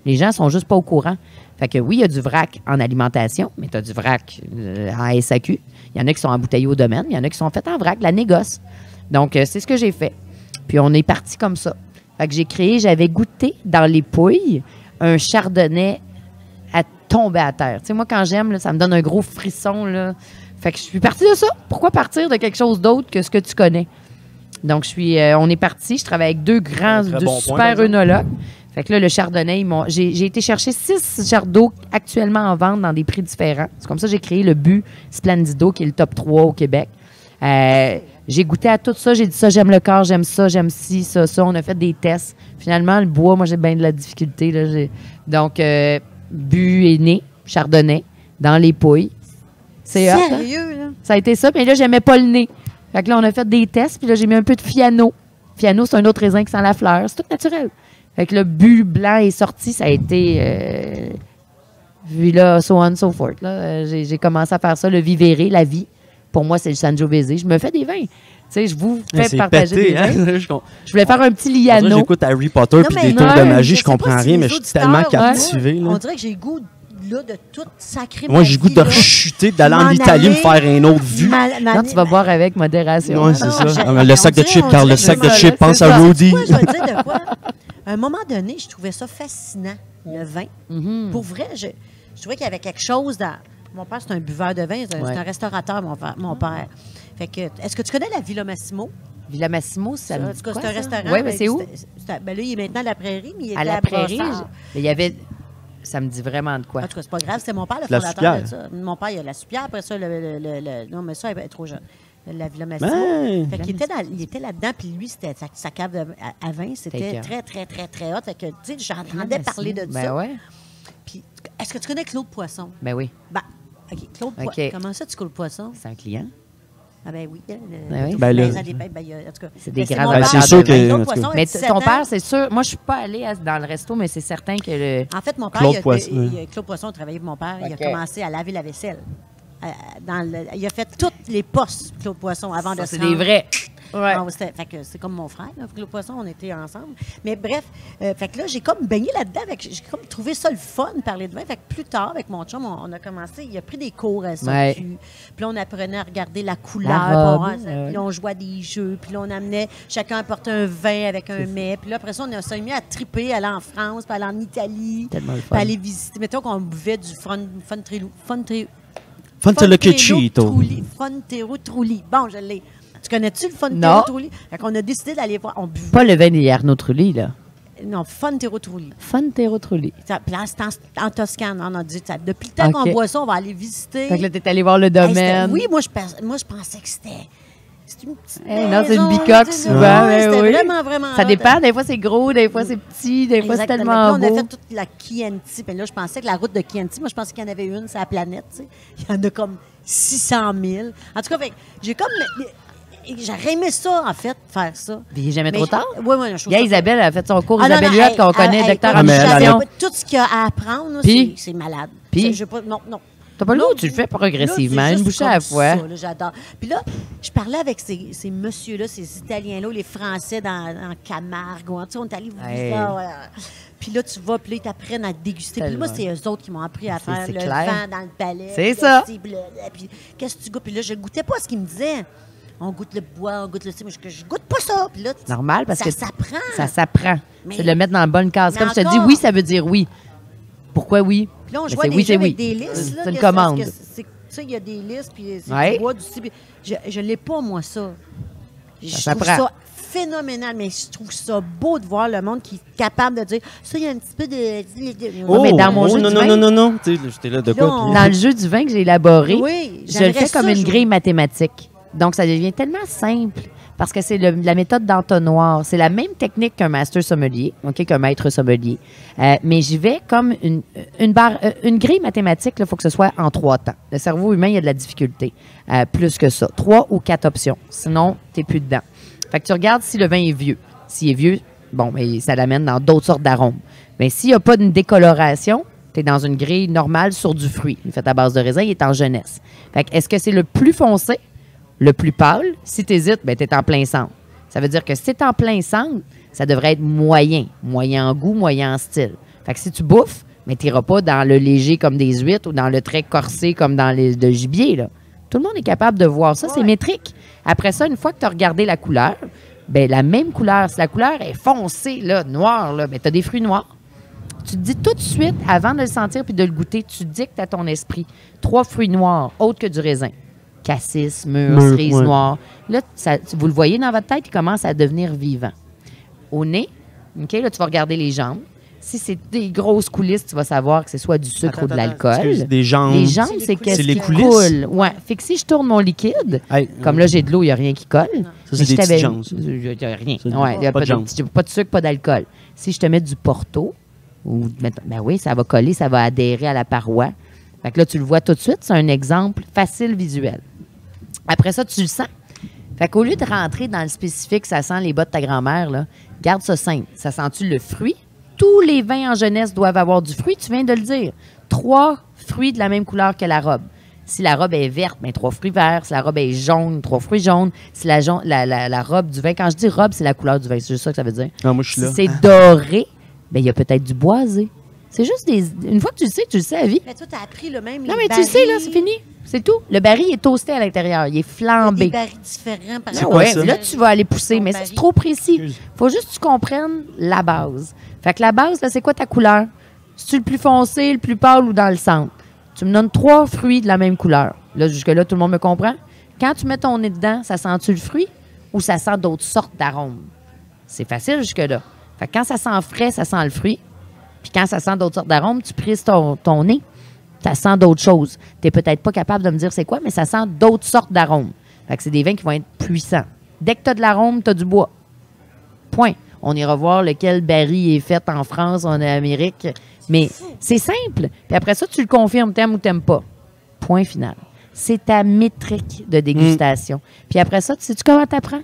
Les gens sont juste pas au courant. Fait que oui, il y a du vrac en alimentation, mais tu as du vrac à SAQ. Il y en a qui sont embouteillés au domaine, il y en a qui sont faits en vrac, la négoce. Donc, c'est ce que j'ai fait. Puis, on est parti comme ça. Fait que j'avais goûté dans les Pouilles un chardonnay à tomber à terre. Tu sais, moi, quand j'aime, là, ça me donne un gros frisson. Là. Fait que je suis partie de ça. Pourquoi partir de quelque chose d'autre que ce que tu connais? Donc, on est parti. Je travaille avec deux super œnologues. Fait que là, le chardonnay, j'ai été chercher 6 chardons actuellement en vente dans des prix différents. C'est comme ça que j'ai créé le but Splendido, qui est le top 3 au Québec. J'ai goûté à tout ça. J'ai dit ça, j'aime le corps, j'aime ça, j'aime ci, ça. On a fait des tests. Finalement, le bois, moi, j'ai bien de la difficulté. Là. Donc, but est né, chardonnay, dans les pouilles. C'est hot, hein?
Sérieux, là?
Ça a été ça. Mais là, j'aimais pas le nez. Fait que là, on a fait des tests. Puis là, j'ai mis un peu de Fiano. Fiano, c'est un autre raisin qui sent la fleur. C'est tout naturel. Fait que le but blanc est sorti. Ça a été... Puis là, so on, so forth. Là. J'ai commencé à faire ça. Le Vivere, la vie. Pour moi, c'est le Sangiovese. Je me fais des vins. Tu sais, je vous fais partager des vins. Je voulais faire un petit Liano.
J'écoute Harry Potter puis des tours de magie. Je comprends rien, mais je suis tellement captivé.
On dirait que j'ai le goût là, de tout sacré.
Moi, j'ai le goût de rechuter, d'aller en Italie, me faire une autre vue.
Non, tu vas boire avec modération.
Oui, c'est ça. Le sac de chips, Carl, le sac de chips, pense à Rudy.
Moi, je vais te dire de quoi. À un moment donné, je trouvais ça fascinant, le vin. Pour vrai, je trouvais qu'il y avait quelque chose dans... Mon père, c'est un buveur de vin, c'est un restaurateur, mon père. Fait que, est-ce que tu connais la Villa Massimo?
Villa Massimo, ça me dit quoi,
c'est un restaurant.
Oui, mais c'est où?
Ben là, il est maintenant à la Prairie, mais il était
à la Prairie.
Il
y avait... Ça me dit vraiment de quoi.
En tout cas, c'est pas grave, c'était mon père, le fondateur de ça. Mon père, il a la soupière, après ça, non, mais ça, il est trop jeune. La Villa Massimo. Fait qu'il était là-dedans, puis lui, c'était sa cave à vin, c'était très, très, très, très hot. Fait que, tu sais, j'entendais parler de ça.
Ouais.
Puis, est-ce que tu connais Claude Poisson?
Ben oui.
OK, Claude Poisson. Comment ça, tu Claude Poisson?
C'est un client.
Ah ben oui.
C'est des grands.
C'est sûr que...
Mais ton père, c'est sûr... Moi, je suis pas allée dans le resto, mais c'est certain que le...
En fait, mon père, Claude Poisson travaillait pour mon père. Il a commencé à laver la vaisselle. Il a fait toutes les postes, Claude Poisson, avant de se
C'est des vrais.
Ouais. Fait que c'est comme mon frère, là, Claude Poisson, on était ensemble. Mais bref, fait que là, j'ai comme baigné là-dedans. J'ai comme trouvé ça le fun de parler de vin. Fait que plus tard, avec mon chum, on a commencé, il a pris des cours à ça. Puis là, on apprenait à regarder la couleur. Puis là, on jouait à des jeux. Puis là, on amenait, chacun apportait un vin avec un mets. Puis là, après ça, on s'est mis à triper, aller en France, puis aller en Italie. Puis aller visiter. Mettons qu'on buvait du Fontero Trulli. Bon, je l'ai. Tu connais-tu le Fontero Trulli? Fait qu'on a décidé d'aller voir.
Pas le vin des Arnaud Trulli, là.
Non, Fontero Trulli.
Fontero Trulli.
Puis là, c'est en Toscane. On a dit, depuis le temps qu'on boit ça, on va aller visiter.
Fait que là, t'es allé voir le domaine.
Oui, moi, je pensais que c'était... C'est une petite
non, c'est une bicoque souvent.
C'était vraiment, vraiment...
Ça dépend. Des fois, c'est gros, des fois, c'est petit, des fois, c'est tellement beau.
On a fait toute la Chianti. Puis là, je pensais que la route de Chianti, moi, je pensais qu'il y en avait une sur la planète. Tu sais. Il y en a comme 600 000. En tout cas, j'ai comme... J'aurais aimé ça, en fait, faire ça.
Il n'est jamais trop tard?
Oui, je trouve ça.
Isabelle a fait son cours. Isabelle Huot, qu'on connaît, docteur en nutrition.
Tout ce qu'il y a à apprendre, c'est malade.
Puis?
Non.
T'as pas l'eau, tu le fais progressivement, une bouchée à la fois.
J'adore. Puis là, je parlais avec ces messieurs-là, ces Italiens-là, les Français en Camargue. Tu sais, on est allés Puis là, tu vas, puis là, ils t'apprennent à déguster. Puis moi, c'est eux autres qui m'ont appris à faire le vin dans le palais.
C'est ça.
Puis qu'est-ce que tu goûtes? Puis là, je goûtais pas ce qu'ils me disaient. On goûte le bois, on goûte le thé, mais je goûte pas ça. Puis là,
normal, parce que
ça s'apprend.
Ça s'apprend. C'est de le mettre dans la bonne case. Comme je te dis, oui, ça veut dire oui. Pourquoi oui?
Puis là, on joue avec des listes.
C'est une commande.
Tu sais, il y a des listes, puis c'est du bois, du thé. Je l'ai pas, moi, ça. Je trouve ça phénoménal, mais je trouve ça beau de voir le monde qui est capable de dire ça, il y a un petit peu de...
mais dans mon jeu du vin...
Non. J'étais là de quoi?
Dans le jeu du vin que j'ai élaboré, je le fais comme une grille mathématique. Donc, ça devient tellement simple parce que c'est la méthode d'entonnoir. C'est la même technique qu'un master sommelier, qu'un maître sommelier. Mais j'y vais comme une grille mathématique, il faut que ce soit en 3 temps. Le cerveau humain, il y a de la difficulté. Plus que ça. 3 ou 4 options. Sinon, tu n'es plus dedans. Fait que tu regardes si le vin est vieux. S'il est vieux, bon, mais ça l'amène dans d'autres sortes d'arômes. Mais s'il n'y a pas de décoloration, tu es dans une grille normale sur du fruit. Il est fait à base de raisin, il est en jeunesse. Fait que est-ce que c'est le plus foncé? Le plus pâle, si tu hésites, ben, tu es en plein centre. Ça veut dire que si tu es en plein centre, ça devrait être moyen. Moyen en goût, moyen en style. Fait que si tu bouffes, mais tu n'iras pas dans le léger comme des huîtres ou dans le très corsé comme dans le gibier. Là. Tout le monde est capable de voir ça. C'est métrique. Après ça, une fois que tu as regardé la couleur, ben, la même couleur, si la couleur est foncée, là, noire, là, ben, tu as des fruits noirs. Tu te dis tout de suite, avant de le sentir puis de le goûter, tu dictes à ton esprit 3 fruits noirs autres que du raisin. Cassis, mûre, cerise noire. Là, vous le voyez dans votre tête, il commence à devenir vivant. Au nez, OK, là, tu vas regarder les jambes. Si c'est des grosses coulisses, tu vas savoir que c'est soit du sucre ou de l'alcool.
Des jambes.
Les jambes, c'est qu'est-ce qui coule. Ouais. Fait que si je tourne mon liquide, comme là, j'ai de l'eau, il n'y a rien qui colle.
Ça, c'est des petites jambes.
Il n'y a rien.
Ouais,
il n'y a pas de sucre, pas d'alcool. Si je te mets du Porto, ben oui, ça va coller, ça va adhérer à la paroi. Fait que là, tu le vois tout de suite. C'est un exemple facile visuel. Après ça, tu le sens. Fait qu'au lieu de rentrer dans le spécifique, ça sent les bas de ta grand-mère, là, garde ça simple. Ça sent-tu le fruit? Tous les vins en jeunesse doivent avoir du fruit, tu viens de le dire. 3 fruits de la même couleur que la robe. Si la robe est verte, bien 3 fruits verts. Si la robe est jaune, 3 fruits jaunes. Si la robe du vin, quand je dis robe, c'est la couleur du vin. C'est juste ça que ça veut dire.
Ah, moi, je suis là.
Si c'est doré, bien, il y a peut-être du boisé. C'est juste une fois que tu le sais à vie.
Mais toi, tu as appris le même.
Non, mais tu le sais, là, c'est fini. C'est tout. Le baril est toasté à l'intérieur. Il est flambé.
Il y a des barils différents par
rapport à ça. Là, tu vas aller pousser, mais c'est trop précis. Il faut juste que tu comprennes la base. Fait que la base, là, c'est quoi ta couleur? C'est-tu le plus foncé, le plus pâle ou dans le centre? Tu me donnes 3 fruits de la même couleur. Là, jusque-là, tout le monde me comprend? Quand tu mets ton nez dedans, ça sent-tu le fruit ou ça sent d'autres sortes d'arômes? C'est facile jusque-là. Fait que quand ça sent frais, ça sent le fruit. Puis quand ça sent d'autres sortes d'arômes, tu prises ton nez. Ça sent d'autres choses. Tu n'es peut-être pas capable de me dire c'est quoi, mais ça sent d'autres sortes d'arômes. Fait que c'est des vins qui vont être puissants. Dès que tu as de l'arôme, tu as du bois. Point. On ira voir lequel baril est fait en France, en Amérique. Mais c'est simple. Puis après ça, tu le confirmes, t'aimes ou t'aimes pas. Point final. C'est ta métrique de dégustation. Puis après ça, sais-tu comment t'apprends?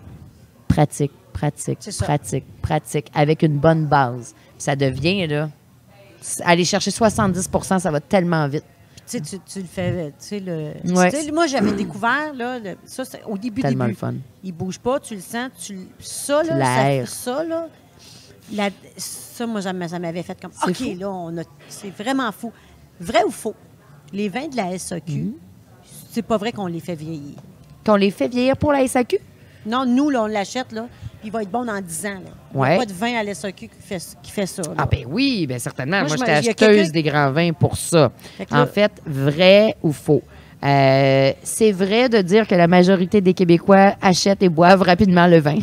Pratique, pratique, avec une bonne base. Puis ça devient, là, aller chercher 70 %, ça va tellement vite.
Tu le fais, moi, j'avais découvert, là, ça, au début.
Tellement le fun.
Il bouge pas, tu le sens, ça, moi, ça m'avait fait comme, OK, fou. Là, c'est vraiment fou. Vrai ou faux? Les vins de la SAQ, c'est pas vrai qu'on les fait vieillir.
Qu'on les fait vieillir pour la SAQ?
Non, nous, là, on l'achète, là, puis il va être bon dans 10 ans. Là. Il n'y a pas de vin à la SAQ qui fait ça. Là.
Ah ben oui, bien certainement. Moi j'étais acheteuse des grands vins pour ça. En fait, vrai ou faux? C'est vrai de dire que la majorité des Québécois achètent et boivent rapidement le vin.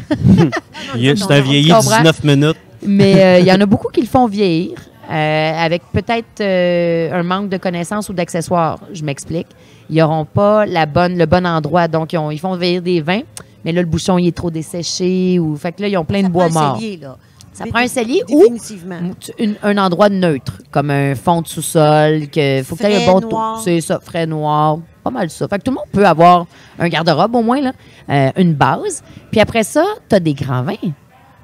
C'est un vieilli 19 minutes.
Mais il y en a beaucoup qui le font vieillir. Avec peut-être un manque de connaissances ou d'accessoires. Je m'explique. Ils n'auront pas le bon endroit. Donc, ils font vieillir des vins, mais là, le bouchon, il est trop desséché. Fait que là, ils ont plein de bois mort. Ça prend un cellier ou un endroit neutre, comme un fond de sous-sol. Il faut que tu aies un bon taux. C'est ça, frais noir. Pas mal ça. Fait que tout le monde peut avoir un garde-robe au moins, là, une base. Puis après ça, tu as des grands vins.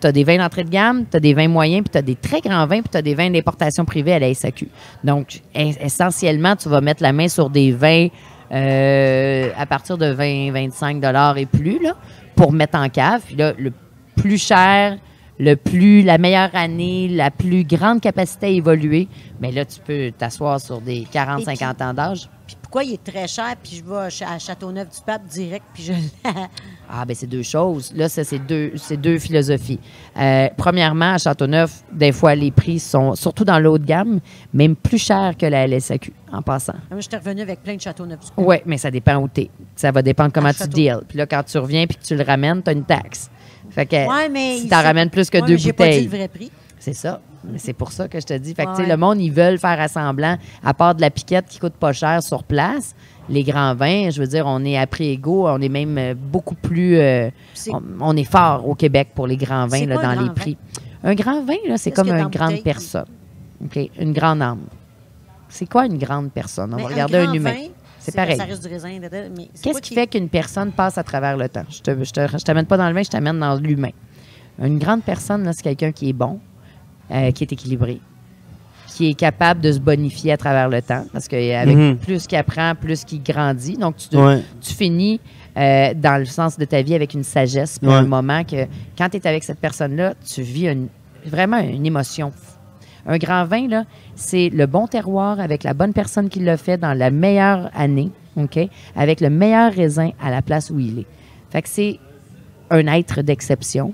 Tu as des vins d'entrée de gamme, tu as des vins moyens, puis tu as des très grands vins, puis tu as des vins d'importation privée à la SAQ. Donc, essentiellement, tu vas mettre la main sur des vins à partir de 20-25 $ et plus, là, pour mettre en cave. Puis là, le plus cher, la meilleure année, la plus grande capacité à évoluer, mais là, tu peux t'asseoir sur des 40-50 ans d'âge.
Puis pourquoi il est très cher, puis je vais à Châteauneuf-du-Pape direct, puis je...
Ah, bien, c'est 2 choses. Là, ça, c'est deux philosophies. Premièrement, à Châteauneuf, des fois, les prix sont, surtout dans le haut de gamme, même plus chers que la LSAQ, en passant.
Moi, je suis revenue avec plein de Châteauneuf-du-Pape.
Oui, mais ça dépend où tu es. Ça va dépendre comment tu deals. Puis là, quand tu reviens puis que tu le ramènes, tu as une taxe. Fait que si tu en ramènes plus que 2 bouteilles...
j'ai pas dit le vrai prix.
C'est ça. Mais c'est pour ça que je te dis. Fait que, tu sais, le monde, ils veulent faire assemblant, à part de la piquette qui coûte pas cher sur place. Les grands vins, je veux dire, on est à prix égaux. On est même beaucoup plus... on est fort au Québec pour les grands vins là, dans les prix. Un grand vin, là, c'est comme une grande personne. OK? Une grande âme. C'est quoi une grande personne? On va regarder un humain. C'est pareil.
Ça reste du raisin.
Qu'est-ce qui fait qu'une personne passe à travers le temps? Je t'amène pas dans le vin, je t'amène dans l'humain. Une grande personne, là, c'est quelqu'un qui est bon, qui est équilibré, qui est capable de se bonifier à travers le temps. Parce qu'avec plus qu'il apprend, plus qu'il grandit. Donc, tu finis dans le sens de ta vie avec une sagesse. Puis un moment que, quand tu es avec cette personne-là, tu vis vraiment une émotion. Un grand vin, là, c'est le bon terroir avec la bonne personne qui l'a fait dans la meilleure année, OK? Avec le meilleur raisin à la place où il est. Fait que c'est un être d'exception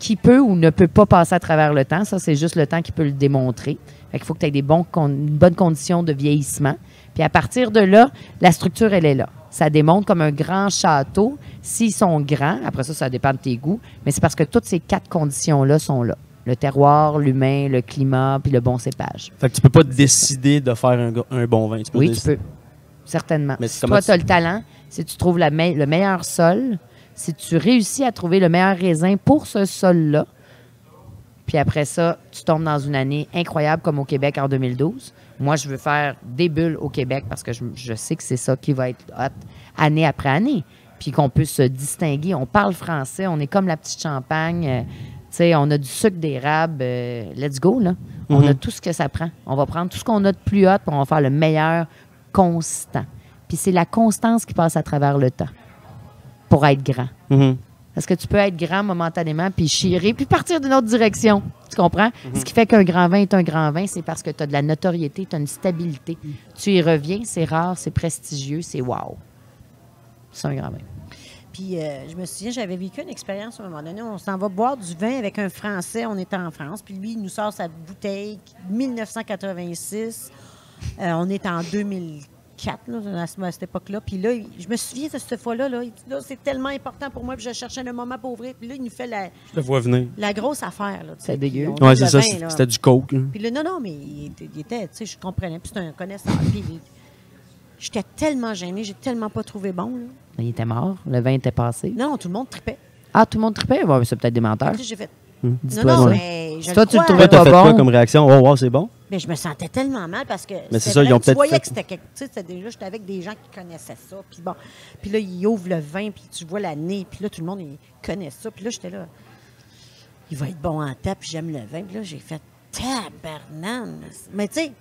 qui peut ou ne peut pas passer à travers le temps. Ça, c'est juste le temps qui peut le démontrer. Fait qu'il faut que tu aies une bonne condition de vieillissement. Puis à partir de là, la structure, elle est là. Ça démontre comme un grand château. S'ils sont grands, après ça dépend de tes goûts, mais c'est parce que toutes ces 4 conditions-là sont là. Le terroir, l'humain, le climat, puis le bon cépage.
Fait que tu peux pas décider de faire un bon vin.
Oui, tu peux. Certainement.
Mais
si toi, tu as le talent, si tu trouves le meilleur sol, si tu réussis à trouver le meilleur raisin pour ce sol-là, puis après ça, tu tombes dans une année incroyable comme au Québec en 2012. Moi, je veux faire des bulles au Québec parce que je sais que c'est ça qui va être hot année après année. Puis qu'on peut se distinguer. On parle français, on est comme la petite Champagne. Tu sais, on a du sucre d'érable. Let's go, là. On a tout ce que ça prend. On va prendre tout ce qu'on a de plus hot pour on va faire le meilleur constant. Puis c'est la constance qui passe à travers le temps pour être grand. Parce que tu peux être grand momentanément, puis chirer, puis partir d'une autre direction. Tu comprends? Ce qui fait qu'un grand vin est un grand vin, c'est parce que tu as de la notoriété, tu as une stabilité. Tu y reviens, c'est rare, c'est prestigieux, c'est wow. C'est un grand vin.
Puis, je me souviens, j'avais vécu une expérience à un moment donné. On s'en va boire du vin avec un Français. On était en France. Puis lui, il nous sort sa bouteille 1986. On est en 2004, là, à cette époque-là. Puis là, je me souviens de cette fois-là. Là, il dit, là, c'est tellement important pour moi. Puis je cherchais le moment pour ouvrir. Puis là, il nous fait
Je le vois venir.
la grosse affaire. Là,
c'est dégueu.
Oui, c'est ça. C'était du coke. Là.
Puis là, non, mais il était, tu sais, je comprenais. Puis c'était un connaisseur. Puis j'étais tellement gênée. J'ai tellement pas trouvé bon, là.
Il était mort, le vin était passé.
Non, tout le monde tripait.
Ah, tout le monde tripait? Ouais, c'est peut-être des menteurs.
J'ai fait.
Dis-toi
Non,
ça.
mais je
Toi, tu le trouvais
Toi, t'as
pas
fait
bon.
quoi comme réaction? Oh, wow, c'est bon?
Mais je me sentais tellement mal parce que
Mais c'est ça, ils ont
tu
peut-être
voyais
fait-
que c'était quelque... Tu sais, déjà, j'étais avec des gens qui connaissaient ça. Puis bon, puis là, ils ouvrent le vin, puis tu vois l'année. Puis là, tout le monde, il connaît ça. Puis là, j'étais là, il va être bon en tête, puis j'aime le vin. Puis là, j'ai fait tabarnane. Mais tu sais,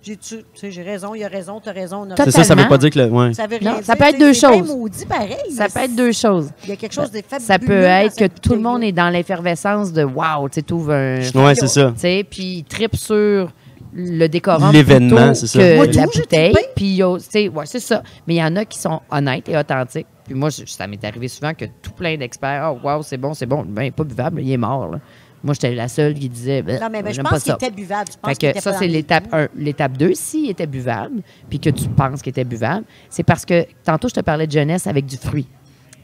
j'ai raison, il a raison, t'as raison. On a
Totalement.
C'est ça veut pas dire que le. Ouais.
Ça veut
Non,
rien
ça
dire,
peut être
tu sais,
deux
c'est bien
choses.
maudit pareil.
Ça
mais
peut être deux choses.
Il y a quelque chose de fabuleux.
Ça peut
dans
être que
cette
tout le monde
bouteille-là.
est dans l'effervescence de wow, tu sais, t'ouvres un.
Ouais, c'est ça.
Tu sais, puis il tripe sur le décorum
L'événement,
plutôt
c'est ça.
que
Moi,
la
tout, j'ai
bouteille.
trippé.
Puis, tu sais, ouais, c'est ça. Mais il y en a qui sont honnêtes et authentiques. Puis moi, ça m'est arrivé souvent que tout plein d'experts, oh wow, c'est bon. Ben, il n'est pas buvable, il est mort, là. Moi, j'étais la seule qui disait,
Non, mais je
j'aime
pense
pas
qu'il
ça.
était buvable. Je pense
Fait
qu'il
que
était
ça,
pas
c'est
dans les
l'étape
goûts.
1. L'étape 2, s'il était buvable, puis que tu penses qu'il était buvable, c'est parce que tantôt, je te parlais de jeunesse avec du fruit.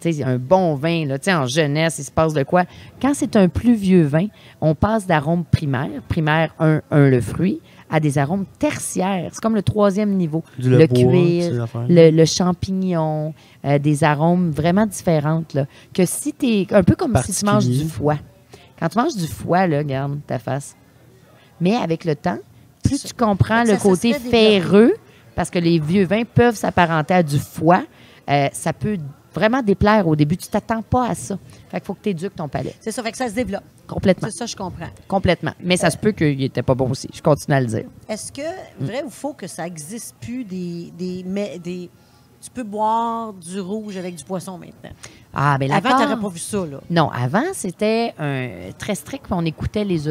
Tu sais, un bon vin, là, tu sais, en jeunesse, il se passe de quoi? Quand c'est un plus vieux vin, on passe d'arômes primaires, primaire 1, le fruit, à des arômes tertiaires. C'est comme le 3e niveau.
Du
le
bois,
cuir,
ces affaires.
le champignon, des arômes vraiment différentes. Là, que si tu es un peu comme si tu manges
Particulier.
du foie. Quand tu manges du foie, là, regarde ta face. Mais avec le temps, plus tu comprends
Fait que
le
ça se
côté
serait développé.
ferreux, parce que les vieux vins peuvent s'apparenter à du foie, ça peut vraiment déplaire au début. Tu t'attends pas à ça. Fait qu'il faut que tu éduques ton palais.
C'est ça, fait que ça se développe.
Complètement.
C'est ça, je comprends.
Complètement. Mais ça se peut qu'il était pas bon aussi. Je continue à le dire.
Est-ce que, vrai ou faux, que ça n'existe plus des... Tu peux boire du rouge avec du poisson maintenant.
Ah, bien
Avant, tu
l'accord-
n'aurais pas vu ça, là.
Non, avant, c'était très strict, puis on écoutait les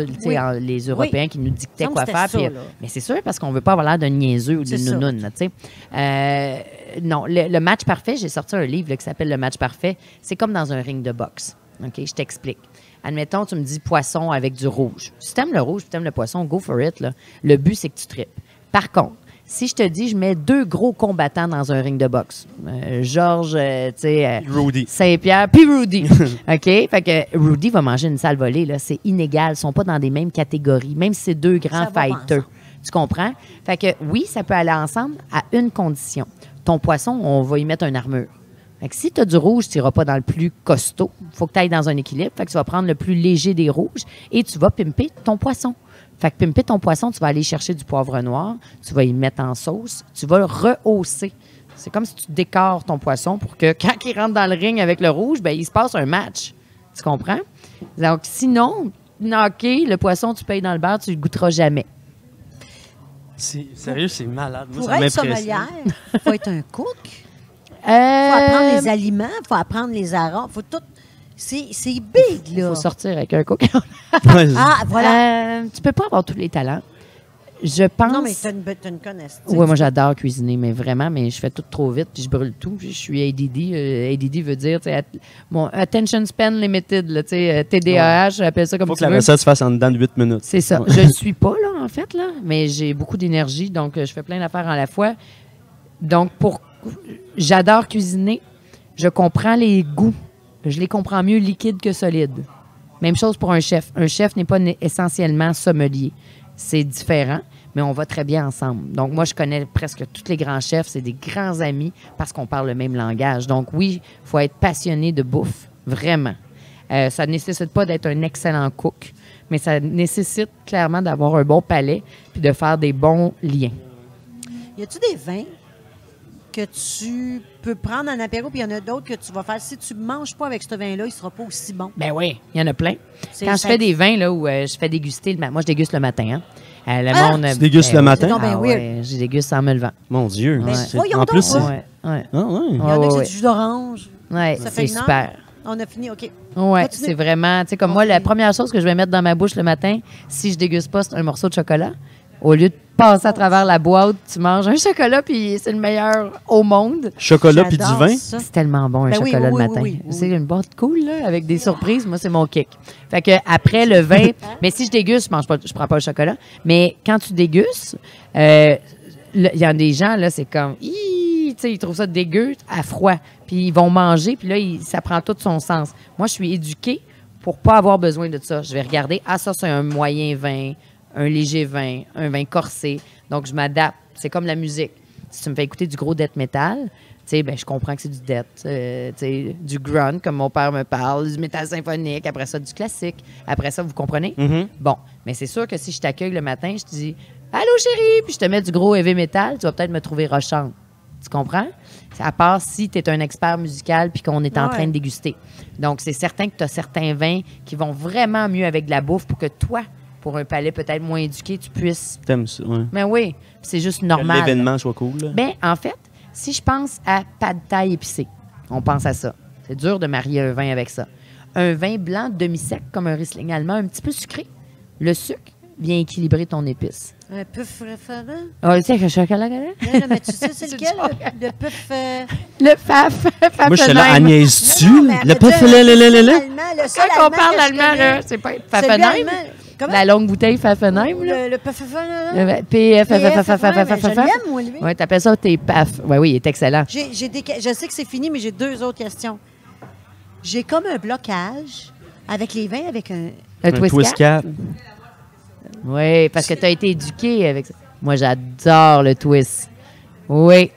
Européens qui nous dictaient
Il me
quoi
semble que
faire.
c'était ça,
puis,
là.
mais c'est sûr, parce qu'on ne veut pas avoir l'air d'un niaiseux ou
C'est
d'une
ça.
nounoune, là, tu sais. Non, le match parfait, j'ai sorti un livre là, qui s'appelle Le match parfait. C'est comme dans un ring de boxe. OK, je t'explique. Admettons, tu me dis poisson avec du rouge. Si tu aimes le rouge, tu aimes le poisson, go for it. Là. Le but, c'est que tu tripes. Par contre, si je te dis, je mets 2 gros combattants dans un ring de boxe, Georges, tu sais,
Rudy.
Saint-Pierre, puis Rudy. OK? Fait que Rudy va manger une sale volée, là. C'est inégal. Ils sont pas dans des mêmes catégories, même si c'est 2 grands
Ça va pas
fighters.
ensemble.
Tu comprends? Fait que oui, ça peut aller ensemble à une condition. Ton poisson, on va y mettre une armure. Fait que si tu as du rouge, tu n'iras pas dans le plus costaud. Il faut que tu ailles dans un équilibre. Fait que tu vas prendre le plus léger des rouges et tu vas pimper ton poisson. Fait que pimper ton poisson, tu vas aller chercher du poivre noir, tu vas y mettre en sauce, tu vas le rehausser. C'est comme si tu décores ton poisson pour que quand il rentre dans le ring avec le rouge, ben il se passe un match. Tu comprends? Donc, sinon, knocké, le poisson, tu payes dans le beurre, tu le goûteras jamais.
Sérieux, c'est malade. Moi,
Pour
ça
être
m'impressionne.
sommelière, il faut être un cook. Il faut apprendre les aliments, il faut apprendre les arômes. Faut tout... C'est big,
Il
là.
faut sortir avec un cook.
Ouais,
Ah, voilà.
Tu peux pas avoir tous les talents. Je pense...
Non, mais t'as une connaissance.
Oui, moi, j'adore cuisiner, mais vraiment, mais je fais tout trop vite, puis je brûle tout. Puis je suis ADD. ADD veut dire, tu sais, mon attention span limited, là, tu sais, TDAH, j'appelle ça comme
Faut
tu
que la
veux.
recette se fasse en dedans de 8 minutes.
C'est ça.
Ouais.
Je ne suis pas, là, en fait, là, mais j'ai beaucoup d'énergie, donc je fais plein d'affaires à la fois. Donc, j'adore cuisiner. Je comprends les goûts. Je les comprends mieux liquides que solides. Même chose pour un chef. Un chef n'est pas essentiellement sommelier. C'est différent, mais on va très bien ensemble. Donc, moi, je connais presque tous les grands chefs. C'est des grands amis parce qu'on parle le même langage. Donc, oui, il faut être passionné de bouffe, vraiment. Ça ne nécessite pas d'être un excellent cook, mais ça nécessite clairement d'avoir un bon palais puis de faire des bons liens.
Y a-tu des vins que tu peux prendre en apéro, puis il y en a d'autres que tu vas faire. Si tu ne manges pas avec ce vin-là, il ne sera pas aussi bon.
Ben oui, il y en a plein.
C'est
Quand je
ça.
fais des vins, là, où je fais déguster, moi, je déguste le matin. Hein. Le
Ah!
monde,
Tu dégustes le matin?
C'est donc ben
Ah,
weird.
ouais, je déguste sans me levant.
Mon Dieu.
Ben,
c'est-
voyons
en
donc,
plus, c'est...
hein.
Ouais, ouais.
Ah, ouais.
Il y en a que
ouais.
c'est du jus d'orange.
Ouais,
Ça fait
c'est
une heure.
super.
On a fini, OK.
Ouais,
Continue.
c'est vraiment, tu sais, comme moi,
Ok.
la première chose que je vais mettre dans ma bouche le matin, si je déguste pas, c'est un morceau de chocolat. Au lieu de passer à travers la boîte, tu manges un chocolat, puis c'est le meilleur au monde.
Chocolat puis du
J'adore
vin.
ça.
C'est tellement bon, un
Ben oui,
chocolat
oui,
le
oui,
matin.
oui, oui.
C'est une boîte cool, là, avec des surprises. Moi, c'est mon kick. Fait que après le vin, mais si je déguste, je prends pas le chocolat. Mais quand tu dégustes, il y a des gens, là, c'est comme, tu sais, ils trouvent ça dégueu à froid. Puis ils vont manger, puis là, ça prend tout son sens. Moi, je suis éduquée pour pas avoir besoin de ça. Je vais regarder, ça, c'est un moyen vin, un léger vin, un vin corsé. Donc, je m'adapte. C'est comme la musique. Si tu me fais écouter du gros death metal, tu sais, ben, je comprends que c'est du death, tu sais, du grunt, comme mon père me parle, du métal symphonique, après ça, du classique. Après ça, vous comprenez?
Mhm.
Bon, mais c'est sûr que si je t'accueille le matin, je te dis « Allô, chérie! » puis je te mets du gros heavy metal, tu vas peut-être me trouver rochante. Tu comprends? À part si tu es un expert musical puis qu'on est en
Ouais.
train de déguster. Donc, c'est certain que tu as certains vins qui vont vraiment mieux avec de la bouffe pour que toi, pour un palais peut-être moins éduqué, tu puisses...
T'aimes ça, ouais.
Mais oui, c'est juste
Que
normal.
l'événement soit cool. Là.
Ben, en fait, si je pense à pad thai épicé, on pense à ça. C'est dur de marier un vin avec ça. Un vin blanc demi-sec, comme un Riesling allemand, un petit peu sucré. Le sucre vient équilibrer ton épice.
Un puff référent.
Ah, tu sais, le chocolat, là?
Non, mais tu sais, c'est
C'est
lequel?
du
Le puff...
Le faf.
Moi, je suis là,
Pfaffenheim.
Agnès-tu?
Non, mais
Le
arrête
puff,
de-
le.
allemand, le seul
Quand on parle
que je
allemand,
connais.
là, c'est pas
Celui
Pfaffenheim.
allemand. Comment?
La longue bouteille Pfaffenheim, là.
Le puff là.
PF,
Je l'aime, moi, lui.
Oui, t'appelles ça tes paf. Oui, oui, il est excellent.
Je sais que c'est fini, mais j'ai 2 autres questions. J'ai comme un blocage avec les vins, avec un...
Un twist cap.
cap.
Oui, parce que tu as été éduqué avec ça. Moi, j'adore le twist. Oui,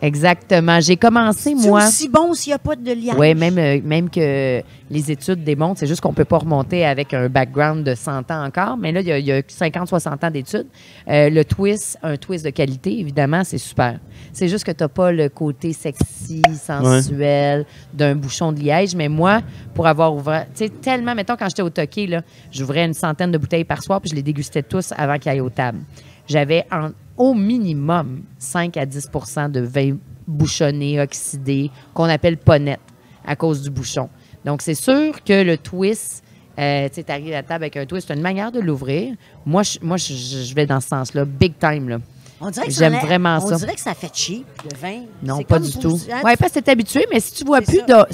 exactement. J'ai commencé,
C'est
moi.
aussi bon s'il n'y a pas de liage.
Oui, même que les études démontrent, c'est juste qu'on ne peut pas remonter avec un background de 100 ans encore, mais là, il y a 50-60 ans d'études. Le twist, un twist de qualité, évidemment, c'est super. C'est juste que tu n'as pas le côté sexy, sensuel d'un bouchon de liège, mais moi, pour avoir ouvert, tu sais, tellement, mettons, quand j'étais au Toqué, là, j'ouvrais une centaine de bouteilles par soir, puis je les dégustais tous avant qu'ils aillent aux tables. J'avais au minimum 5 à 10 de vin bouchonné, oxydé, qu'on appelle pas net à cause du bouchon. Donc, c'est sûr que le twist, tu sais, t'arrives à la table avec un twist, c'est une manière de l'ouvrir. Moi, je vais dans ce sens-là, big time, là.
On dirait que
J'aime
ça en a-
vraiment
on
ça.
dirait que ça fait cheap, le vin.
Non,
C'est
pas
comme
du
pour-
tout.
hein,
Oui, parce que t'es habitué, mais si tu vois
C'est
plus
ça.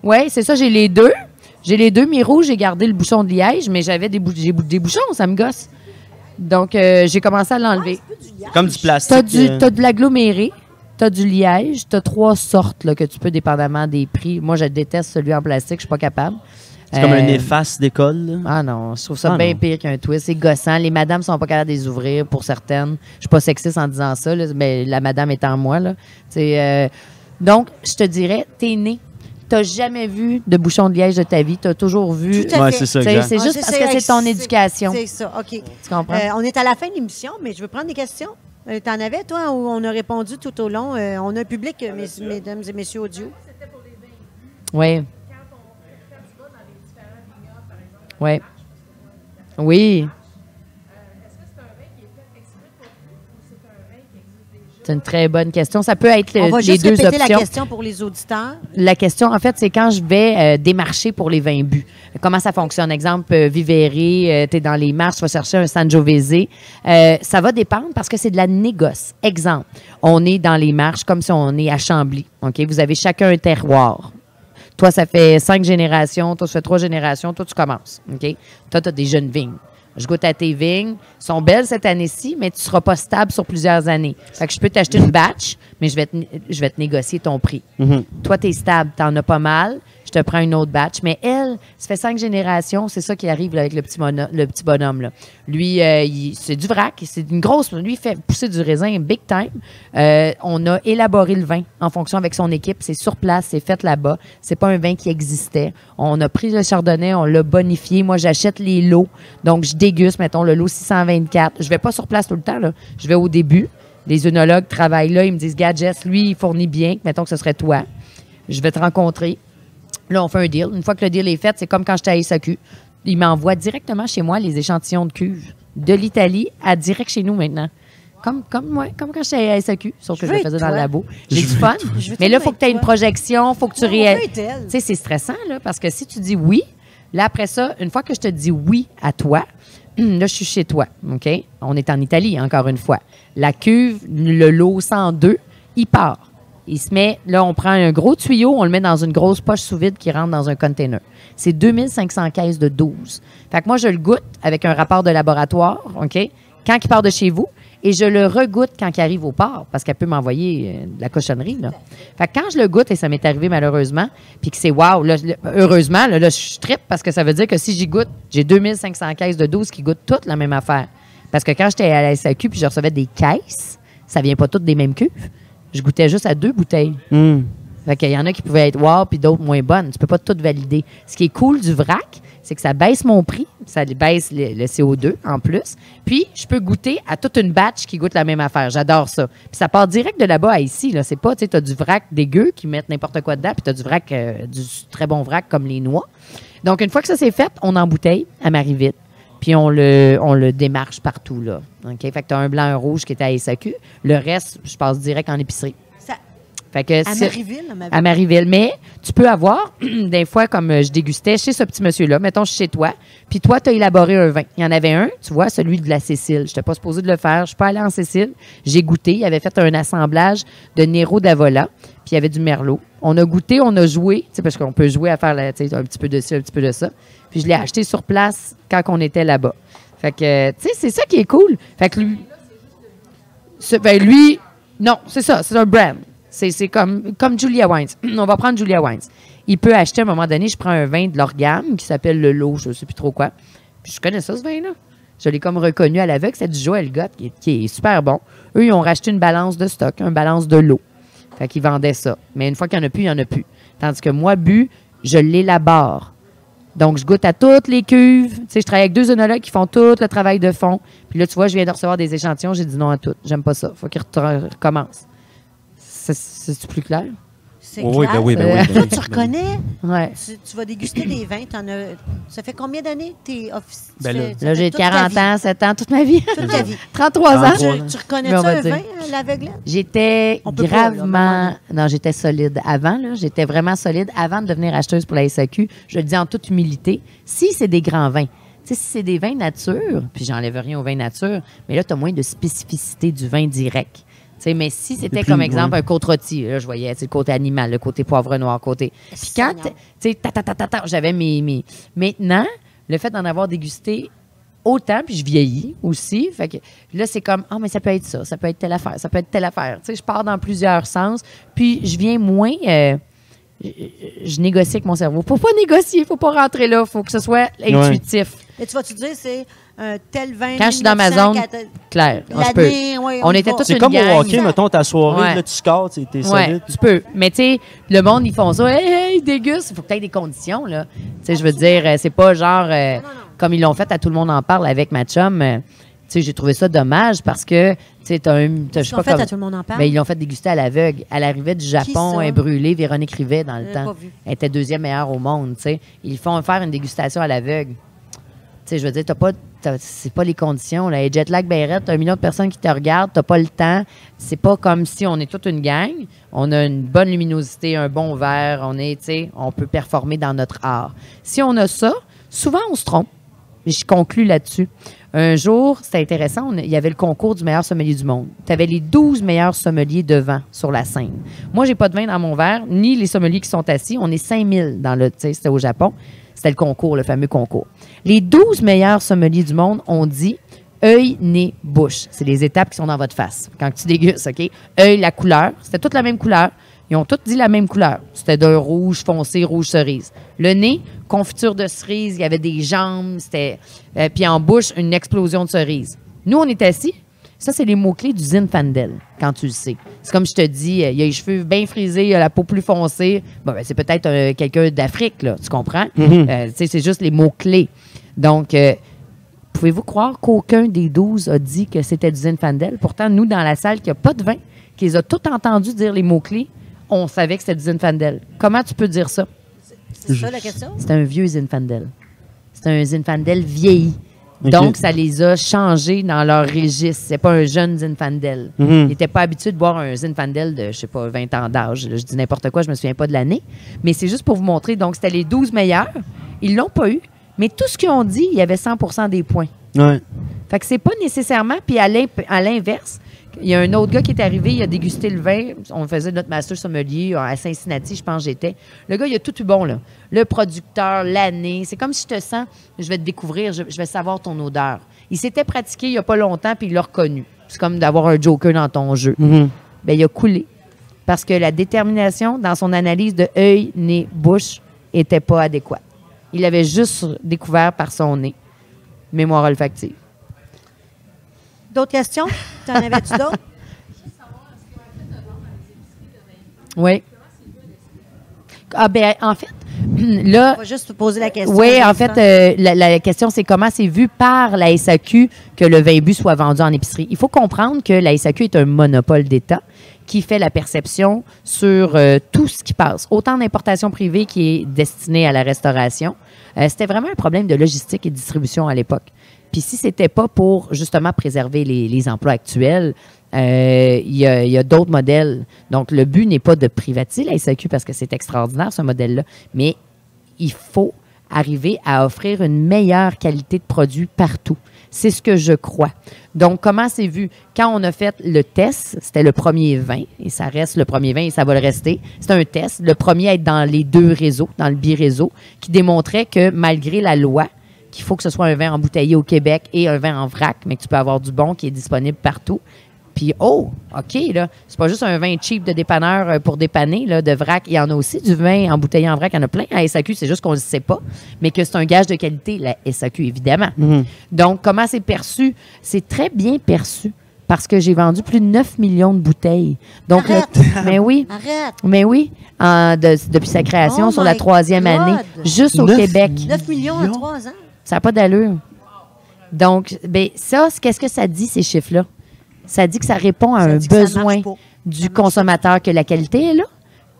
Oui, c'est ça, j'ai les deux. J'ai les deux, mes rouges, j'ai gardé le bouchon de liège, mais j'avais des bouchons, ça me gosse. Donc, j'ai commencé à l'enlever.
Comme du plastique.
T'as de l'aggloméré, t'as du liège, t'as 3 sortes là, que tu peux, dépendamment des prix. Moi, je déteste celui en plastique, je suis pas capable.
C'est comme un efface d'école. là.
Ah non, je trouve ça
Ah
bien
non.
pire qu'un twist. C'est gossant. Les madames sont pas capables de les ouvrir pour certaines. Je suis pas sexiste en disant ça, là, mais la madame étant moi. Là. Donc, je te dirais, t'es né. T'as jamais vu de bouchon de liège de ta vie. T'as toujours vu.
Tout à
Ouais,
fait.
c'est ça,
T'sais,
exact.
c'est juste parce que c'est ton éducation.
C'est ça, OK.
Tu comprends?
On est à la fin de l'émission, mais je veux prendre des questions. T'en avais, toi, où on a répondu tout au long? On a un public, mesdames et messieurs audio.
Oui. Oui. Oui. C'est une très bonne question. Ça peut être
On va
les
juste
deux
répéter
options.
la question pour les auditeurs.
La question, en fait, c'est quand je vais démarcher pour les 20 buts. Comment ça fonctionne? Exemple, Vivere, tu es dans les marches, tu vas chercher un Sangiovese. Ça va dépendre parce que c'est de la négoce. Exemple, on est dans les marches comme si on est à Chambly. OK? Vous avez chacun un terroir. Toi, ça fait 5 générations. Toi, ça fait 3 générations. Toi, tu commences. OK? Toi, tu as des jeunes vignes. Je goûte à tes vignes. Elles sont belles cette année-ci, mais tu ne seras pas stable sur plusieurs années. Fait que je peux t'acheter une batch, mais je vais te négocier ton prix. Toi, tu es stable, tu en as pas mal. Je te prends une autre batch. Mais elle, ça fait 5 générations. C'est ça qui arrive là, avec le petit bonhomme. Là. Lui, c'est du vrac. C'est une grosse... Lui, il fait pousser du raisin big time. On a élaboré le vin en fonction avec son équipe. C'est sur place, c'est fait là-bas. C'est pas un vin qui existait. On a pris le chardonnay, on l'a bonifié. Moi, j'achète les lots. Donc, je déguste, mettons, le lot 624. Je vais pas sur place tout le temps. Là. Je vais au début. Les œnologues travaillent là. Ils me disent, Gadget, lui, il fournit bien. Mettons que ce serait toi. Je vais te rencontrer. Là, on fait un deal. Une fois que le deal est fait, c'est comme quand j'étais à SAQ. Ils m'envoient directement chez moi les échantillons de cuve de l'Italie à direct chez nous maintenant. Comme quand j'étais à SAQ, sauf que je le faisais dans le labo. J'ai du fun. Mais là, il faut que tu aies une projection, il faut que tu réalises. Tu sais, c'est stressant, là, parce que si tu dis oui, là, après ça, une fois que je te dis oui à toi, là, je suis chez toi, OK? On est en Italie, encore une fois. La cuve, le lot 102, il part. Il se met, là, on prend un gros tuyau, on le met dans une grosse poche sous vide qui rentre dans un container. C'est 2500 caisses de 12. Fait que moi, je le goûte avec un rapport de laboratoire, OK? Quand il part de chez vous, et je le regoute quand il arrive au port, parce qu'elle peut m'envoyer de la cochonnerie, là. Fait que quand je le goûte, et ça m'est arrivé malheureusement, puis que c'est wow, là, heureusement, là, je trippe parce que ça veut dire que si j'y goûte, j'ai 2500 caisses de 12 qui goûtent toutes la même affaire. Parce que quand j'étais à la SAQ puis je recevais des caisses, ça vient pas toutes des mêmes cuves. Je goûtais juste à 2 bouteilles. Fait qu'il y en a qui pouvaient être wow puis d'autres moins bonnes. Tu peux pas toutes valider. Ce qui est cool du vrac, c'est que ça baisse mon prix. Ça baisse le CO2 en plus. Puis, je peux goûter à toute une batch qui goûte la même affaire. J'adore ça. Puis, ça part direct de là-bas à ici. Là. C'est pas, tu sais, t'as du vrac dégueu qui mettent n'importe quoi dedans, puis t'as du vrac, du très bon vrac comme les noix. Donc, une fois que ça c'est fait, on embouteille à Marie-Vite. Puis on le démarche partout, là. OK? Fait que tu as un blanc, un rouge qui est à SAQ. Le reste, je passe direct en épicerie. Fait que
à Marieville?
À Marieville. Mais tu peux avoir, des fois, comme je dégustais chez ce petit monsieur-là, mettons chez toi, puis toi, tu as élaboré un vin. Il y en avait un, tu vois, celui de la Sicile. Je n'étais pas supposée de le faire. Je suis pas allée en Sicile. J'ai goûté. Il avait fait un assemblage de Nero d'Avola, puis il y avait du Merlot. On a goûté, on a joué, parce qu'on peut jouer à faire un petit peu de ci, un petit peu de ça. Puis je l'ai acheté sur place quand on était là-bas. Fait que, tu sais, c'est ça qui est cool. Fait que lui, lui, non, c'est ça, c'est un brand. C'est comme Julia Wines. On va prendre Julia Wines. Il peut acheter à un moment donné, je prends un vin de l'organe qui s'appelle le Lot, je ne sais plus trop quoi. Puis je connais ça, ce vin-là. Je l'ai comme reconnu à l'aveugle. C'est du Joël Gott qui est super bon. Eux, ils ont racheté une balance de stock, une balance de l'eau. Fait qu'ils vendaient ça. Mais une fois qu'il n'y en a plus, il n'y en a plus. Tandis que moi, je l'élabore. Donc, je goûte à toutes les cuves. Tu sais, je travaille avec 2 œnologues qui font tout le travail de fond. Puis là, tu vois, je viens de recevoir des échantillons. J'ai dit non à toutes. J'aime pas ça. Faut qu'ils recommencent. C'est plus clair?
C'est
oui,
clair.
oui.
Toi, tu reconnais?
Ouais.
Tu vas déguster des vins. Ça fait combien d'années que tu es officier?
Là, j'ai 40 ans, 7 ans, toute ma vie.
Toute ta vie.
33 ans.
Tu reconnais-tu un vin, l'aveuglette?
J'étais gravement... non, j'étais solide avant. Là. J'étais vraiment solide avant de devenir acheteuse pour la SAQ. Je le dis en toute humilité. Si c'est des grands vins, si c'est des vins nature, puis j'enlève rien aux vins nature, mais là, tu as moins de spécificité du vin direct. T'sais, mais si c'était comme exemple un côte-rôti, là, je voyais le côté animal, le côté poivre noir, côté. Puis quand, tu sais, j'avais mes. Maintenant, le fait d'en avoir dégusté autant, puis je vieillis aussi, fait que là, c'est comme, mais ça peut être ça peut être telle affaire, ça peut être telle affaire. Tu sais, je pars dans plusieurs sens, puis je viens moins. Je négocie avec mon cerveau. Faut pas négocier, faut pas rentrer là, faut que ce soit intuitif.
Et tu vas-te dire, c'est un tel vin.
Quand je suis dans ma zone, clair, on peut. On était tous une gang.
C'est comme au hockey, mettons, ta soirée, là, tu scores, t'es solide.
Tu peux. Mais tu sais, le monde, ils font ça, ils dégustent. Il faut peut-être des conditions, là. Tu sais, je veux dire, c'est pas genre comme ils l'ont fait à Tout le monde en parle avec ma chum. Tu sais, j'ai trouvé ça dommage parce que, tu sais, je sais pas
fait à Tout le monde en parle.
Mais ils l'ont fait déguster à l'aveugle. Elle arrivait du Japon, elle est brûlée, Véronique Rivet dans le temps. Elle était 2e meilleure au monde, tu sais. Ils font faire une dégustation à l'aveugle. Tu sais, je veux dire, t'as pas c'est pas les conditions. Là. Jet Lag Barrett, t'as 1 million de personnes qui te regardent, t'as pas le temps. C'est pas comme si on est toute une gang. On a une bonne luminosité, un bon verre. On peut performer dans notre art. Si on a ça, souvent on se trompe. Je conclue là-dessus. Un jour, c'était intéressant, il y avait le concours du meilleur sommelier du monde. Tu avais les 12 meilleurs sommeliers devant sur la scène. Moi, j'ai pas de vin dans mon verre, ni les sommeliers qui sont assis. On est 5000 dans le... C'était au Japon. C'était le concours, le fameux concours. Les 12 meilleurs sommeliers du monde ont dit œil, nez, bouche. C'est les étapes qui sont dans votre face. Quand tu dégustes, OK? Œil, la couleur. C'était toute la même couleur. Ils ont tous dit la même couleur. C'était d'un rouge foncé, rouge cerise. Le nez, confiture de cerise, il y avait des jambes, c'était... puis en bouche, une explosion de cerise. Nous, on est assis. Ça, c'est les mots-clés du Zinfandel, quand tu le sais. C'est comme je te dis, il y a les cheveux bien frisés, il y a la peau plus foncée. Bon, ben, c'est peut-être quelqu'un d'Afrique, là, tu comprends? C'est juste les mots-clés. Donc, pouvez-vous croire qu'aucun des 12 a dit que c'était du Zinfandel? Pourtant, nous, dans la salle, qui n'a pas de vin, qui les a tous entendus dire les mots-clés, on savait que c'était du Zinfandel. Comment tu peux dire ça?
C'est ça la question?
C'est un vieux Zinfandel. C'est un Zinfandel vieilli.
Okay.
Donc, ça les a changés dans leur registre. C'est pas un jeune Zinfandel. Ils n'étaient pas habitués de boire un Zinfandel de, je sais pas, 20 ans d'âge. Je dis n'importe quoi, je me souviens pas de l'année. Mais c'est juste pour vous montrer. Donc, c'était les 12 meilleurs. Ils l'ont pas eu. Mais tout ce qu'ils ont dit, il y avait 100% des points.
Ouais.
Fait que c'est pas nécessairement... Puis à l'inverse... Il y a un autre gars qui est arrivé, il a dégusté le vin. On faisait notre master sommelier à Cincinnati, je pense que j'étais. Le gars, il a tout eu bon, là. Le producteur, l'année. C'est comme si je te sens, je vais te découvrir, je vais savoir ton odeur. Il s'était pratiqué il n'y a pas longtemps, puis il l'a reconnu. C'est comme d'avoir un joker dans ton jeu. Bien, il a coulé. Parce que la détermination dans son analyse de œil, nez, bouche n'était pas adéquate. Il l'avait juste découvert par son nez. Mémoire olfactive.
D'autres questions? T'en avais-tu d'autres?
Oui. Ah, ben, en fait, là.
On va juste te poser la question.
Oui, en fait, la question, c'est comment c'est vu par la SAQ que le vin bu soit vendu en épicerie. Il faut comprendre que la SAQ est un monopole d'État qui fait la perception sur tout ce qui passe. Autant d'importation privée qui est destinée à la restauration. C'était vraiment un problème de logistique et de distribution à l'époque. Puis si c'était pas pour, justement, préserver les emplois actuels, il y a d'autres modèles. Donc, le but n'est pas de privatiser la SAQ parce que c'est extraordinaire, ce modèle-là, mais il faut arriver à offrir une meilleure qualité de produit partout. C'est ce que je crois. Donc, comment c'est vu? Quand on a fait le test, c'était le premier vin, et ça reste le premier vin et ça va le rester. C'était un test, le premier à être dans les deux réseaux, dans le bi-réseau, qui démontrait que malgré la loi, qu'il faut que ce soit un vin embouteillé au Québec et un vin en vrac, mais que tu peux avoir du bon qui est disponible partout. Puis, OK, là, c'est pas juste un vin cheap de dépanneur pour dépanner, là, de vrac. Il y en a aussi du vin embouteillé en vrac. Il y en a plein à SAQ, c'est juste qu'on ne le sait pas, mais que c'est un gage de qualité, la SAQ, évidemment. Donc, comment c'est perçu? C'est très bien perçu parce que j'ai vendu plus de 9 millions de bouteilles. Donc, mais oui.
Arrête!
Mais oui, depuis sa création sur la 3e année, juste au Québec.
9 millions en 3 ans?
Ça n'a pas d'allure. Donc, ben, ça, qu'est-ce que ça dit, ces chiffres-là? Ça dit que ça répond à un besoin du consommateur, que la qualité est là,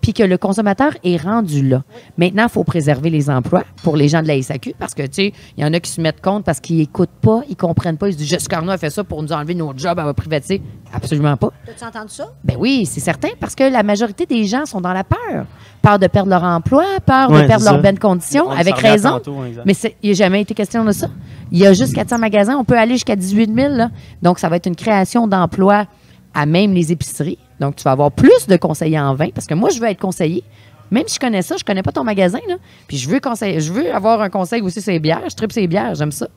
puis que le consommateur est rendu là. Maintenant, il faut préserver les emplois pour les gens de la SAQ parce que, tu sais, il y en a qui se mettent compte parce qu'ils n'écoutent pas, ils ne comprennent pas. Ils se disent, Jessica Arnaud a fait ça pour nous enlever nos jobs, elle va privatiser. Absolument pas.
As-tu entendu ça?
Ben oui, c'est certain, parce que la majorité des gens sont dans la peur. Peur de perdre leur emploi, peur de perdre leurs bonnes conditions, avec raison. Mais il n'y a jamais été question de ça. Il y a juste 400 magasins. On peut aller jusqu'à 18 000. Là. Donc, ça va être une création d'emplois à même les épiceries. Donc, tu vas avoir plus de conseillers en vin, parce que moi, je veux être conseiller. Même si je connais ça, je connais pas ton magasin. Là. Puis, je veux avoir un conseil aussi sur les bières. Je tripe ces bières, j'aime ça.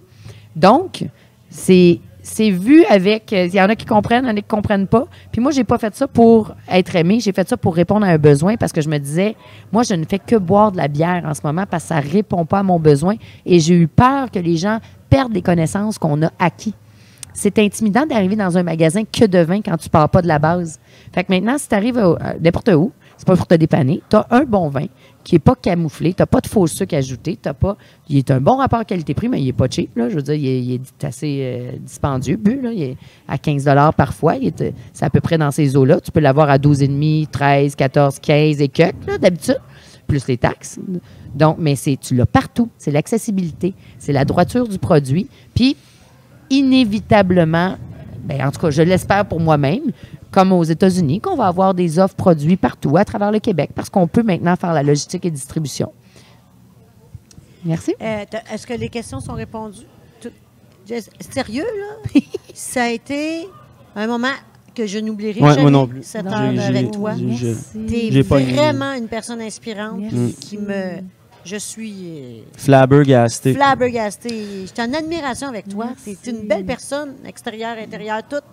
Donc, c'est vu avec... Il y en a qui comprennent, il y en a qui ne comprennent pas. Puis moi, j'ai pas fait ça pour être aimé. J'ai fait ça pour répondre à un besoin parce que je me disais, moi, je ne fais que boire de la bière en ce moment parce que ça ne répond pas à mon besoin. Et j'ai eu peur que les gens perdent les connaissances qu'on a acquis. C'est intimidant d'arriver dans un magasin que de vin quand tu ne pars pas de la base. Fait que maintenant, si tu arrives n'importe où, c'est pas pour te dépanner, tu as un bon vin qui n'est pas camouflé, tu n'as pas de faux sucre ajouté, il est un bon rapport qualité-prix, mais il n'est pas cheap. Là, je veux dire, il est assez dispendieux, là, il est à 15 $ parfois. C'est à peu près dans ces eaux-là. Tu peux l'avoir à 12,5, 13, 14, 15 et quelques, là, d'habitude, plus les taxes. Donc, mais tu l'as partout. C'est l'accessibilité, c'est la droiture du produit. Puis, inévitablement, ben, en tout cas, je l'espère pour moi-même, comme aux États-Unis, qu'on va avoir des offres produits partout à travers le Québec parce qu'on peut maintenant faire la logistique et distribution. Merci.
Est-ce que les questions sont répondues? Sérieux, là? Ça a été un moment que je n'oublierai
Ouais,
jamais,
moi non plus.
cette
J'ai-
heure
j'ai-
avec toi.
j'ai-
Tu
j'ai
es
pas aimé.
vraiment une personne inspirante
Merci.
qui me... Je suis
Flabbergasté.
flabbergastée. Je suis en admiration avec toi. Tu
Merci.
es une belle personne, extérieure, intérieure, toute.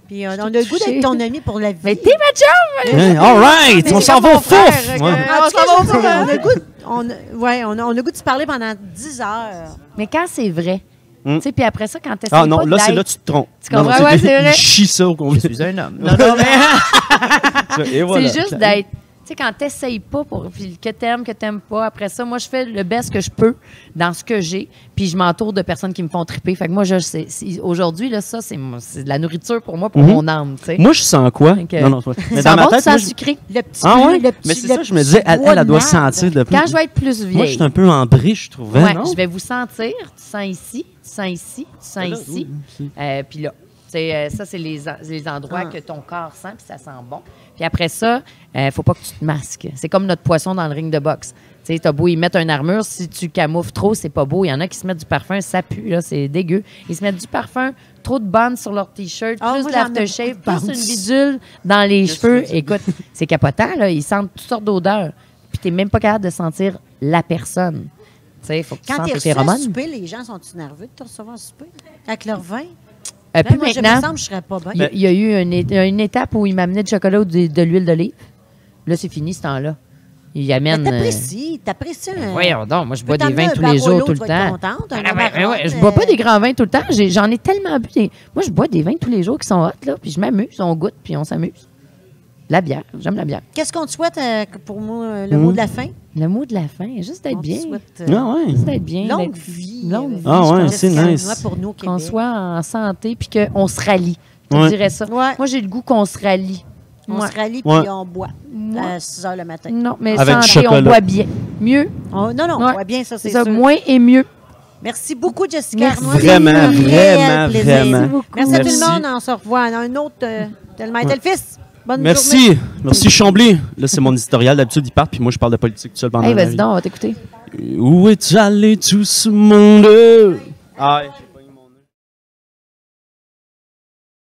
Puis on a
suis
le goût
touchée.
d'être ton ami pour la vie.
Mais t'es ma chum!
Hey, all right, on s'en va au fouf! Ouais.
En tout cas, je veux dire, on a le goût, on a le goût de se parler pendant 10 heures.
Mais quand c'est vrai, tu sais, puis après ça, quand t'essayes
Ah non,
pas
là, c'est
d'être-
là que tu te trompes.
Tu comprends?
Non,
Ouais, c'est vrai.
Il chie ça au complet.
Je suis un homme. Non, non, mais...
Et voilà.
C'est juste d'être... Tu sais, quand t'essayes pas, puis que t'aimes pas, après ça, moi, je fais le best que je peux dans ce que j'ai, puis je m'entoure de personnes qui me font triper. Fait que moi, aujourd'hui, là, ça, c'est de la nourriture pour moi, pour mon âme, tu sais.
Moi, je sens quoi?
Donc,
Non, non, toi.
Tu
Mais
sens
dans ma
bon, tu
tête,
sens
moi, je-
sucré.
Le petit,
Ah ouais?
le petit,
Mais c'est
le
ça, je me
petit
disais,
bois
elle
de
doit
marde.
sentir de plus.
Quand je vais être plus vieille,
Moi, je suis un peu en brie, je trouvais,
ouais,
non?
je vais vous sentir. Tu sens ici, tu sens ici, tu sens
Là,
ici.
oui.
Puis là, ça, c'est les endroits que ton corps sent, puis ça sent bon. Puis après ça, faut pas que tu te masques. C'est comme notre poisson dans le ring de boxe. Tu sais, t'as beau y mettre une armure, si tu camoufles trop, c'est pas beau. Il y en a qui se mettent du parfum, ça pue, là, c'est dégueu. Ils se mettent du parfum, trop de bandes sur leur T-shirt,
Ah,
plus
moi,
de
j'en mets
l'aftershave,
beaucoup de
plus une
bounce.
bidule dans les cheveux. Écoute, c'est capotant, là. Ils sentent toutes sortes d'odeurs. Puis t'es même pas capable de sentir la personne. Tu sais, il faut que tu
Quand
sentes
tu es
tes
reçu à
phéromones.
souper, les gens sont-ils nerveux de te recevoir à souper? Avec leur vin?
Puis
Moi, je me
maintenant,
semble que je serais pas bien.
il y a eu une étape où il m'amenait du chocolat ou de l'huile d'olive. Là, c'est fini ce temps-là. Il amène.
T'apprécies un...
Voyons donc, moi, je bois des
t'amener
vins
un
tous les
Barolo,
jours, tout le
tu vas être
temps.
contente, un
Ah, ben,
Amarone,
ouais, je bois pas des grands vins tout le temps. J'en ai tellement bu. Moi, je bois des vins tous les jours qui sont hot, là, puis je m'amuse, on goûte, puis on s'amuse. La bière, j'aime la bière.
Qu'est-ce qu'on te souhaite pour moi, le mot de la fin?
Le mot de la fin, juste d'être
On te
bien.
souhaite,
Ah ouais.
Juste d'être bien.
longue
d'être-
vie.
Longue vie.
Ah
je
ouais,
pense.
c'est
Jessica
nice.
Arnois pour nous au
Qu'on
Québec.
soit en santé, puis qu'on se rallie. Je te
Ouais.
dirais ça.
Ouais.
Moi, j'ai le goût qu'on se rallie.
On
Ouais.
se rallie puis
Ouais.
on boit
Moi.
à 6 heures le matin.
Non, mais
Avec du
santé, on
chocolat.
boit bien. Mieux.
Non, on
Ouais.
boit bien, ça, c'est
C'est ça,
sûr.
moins et mieux.
Merci beaucoup, Jessica
Merci.
Arnois.
Vraiment,
C'est un réel
vraiment,
plaisir.
vraiment.
Merci à tout
Merci.
le monde. On se revoit à un autre Tellement tel fils. Bonne journée.
Merci. Merci, Chambly. Là, c'est mon éditorial. D'habitude, il part, puis moi, je parle de politique tout seul pendant
Hey,
la
vas-y
vie.
donc, on va t'écouter.
Où est allé tout ce monde? Ah, ouais.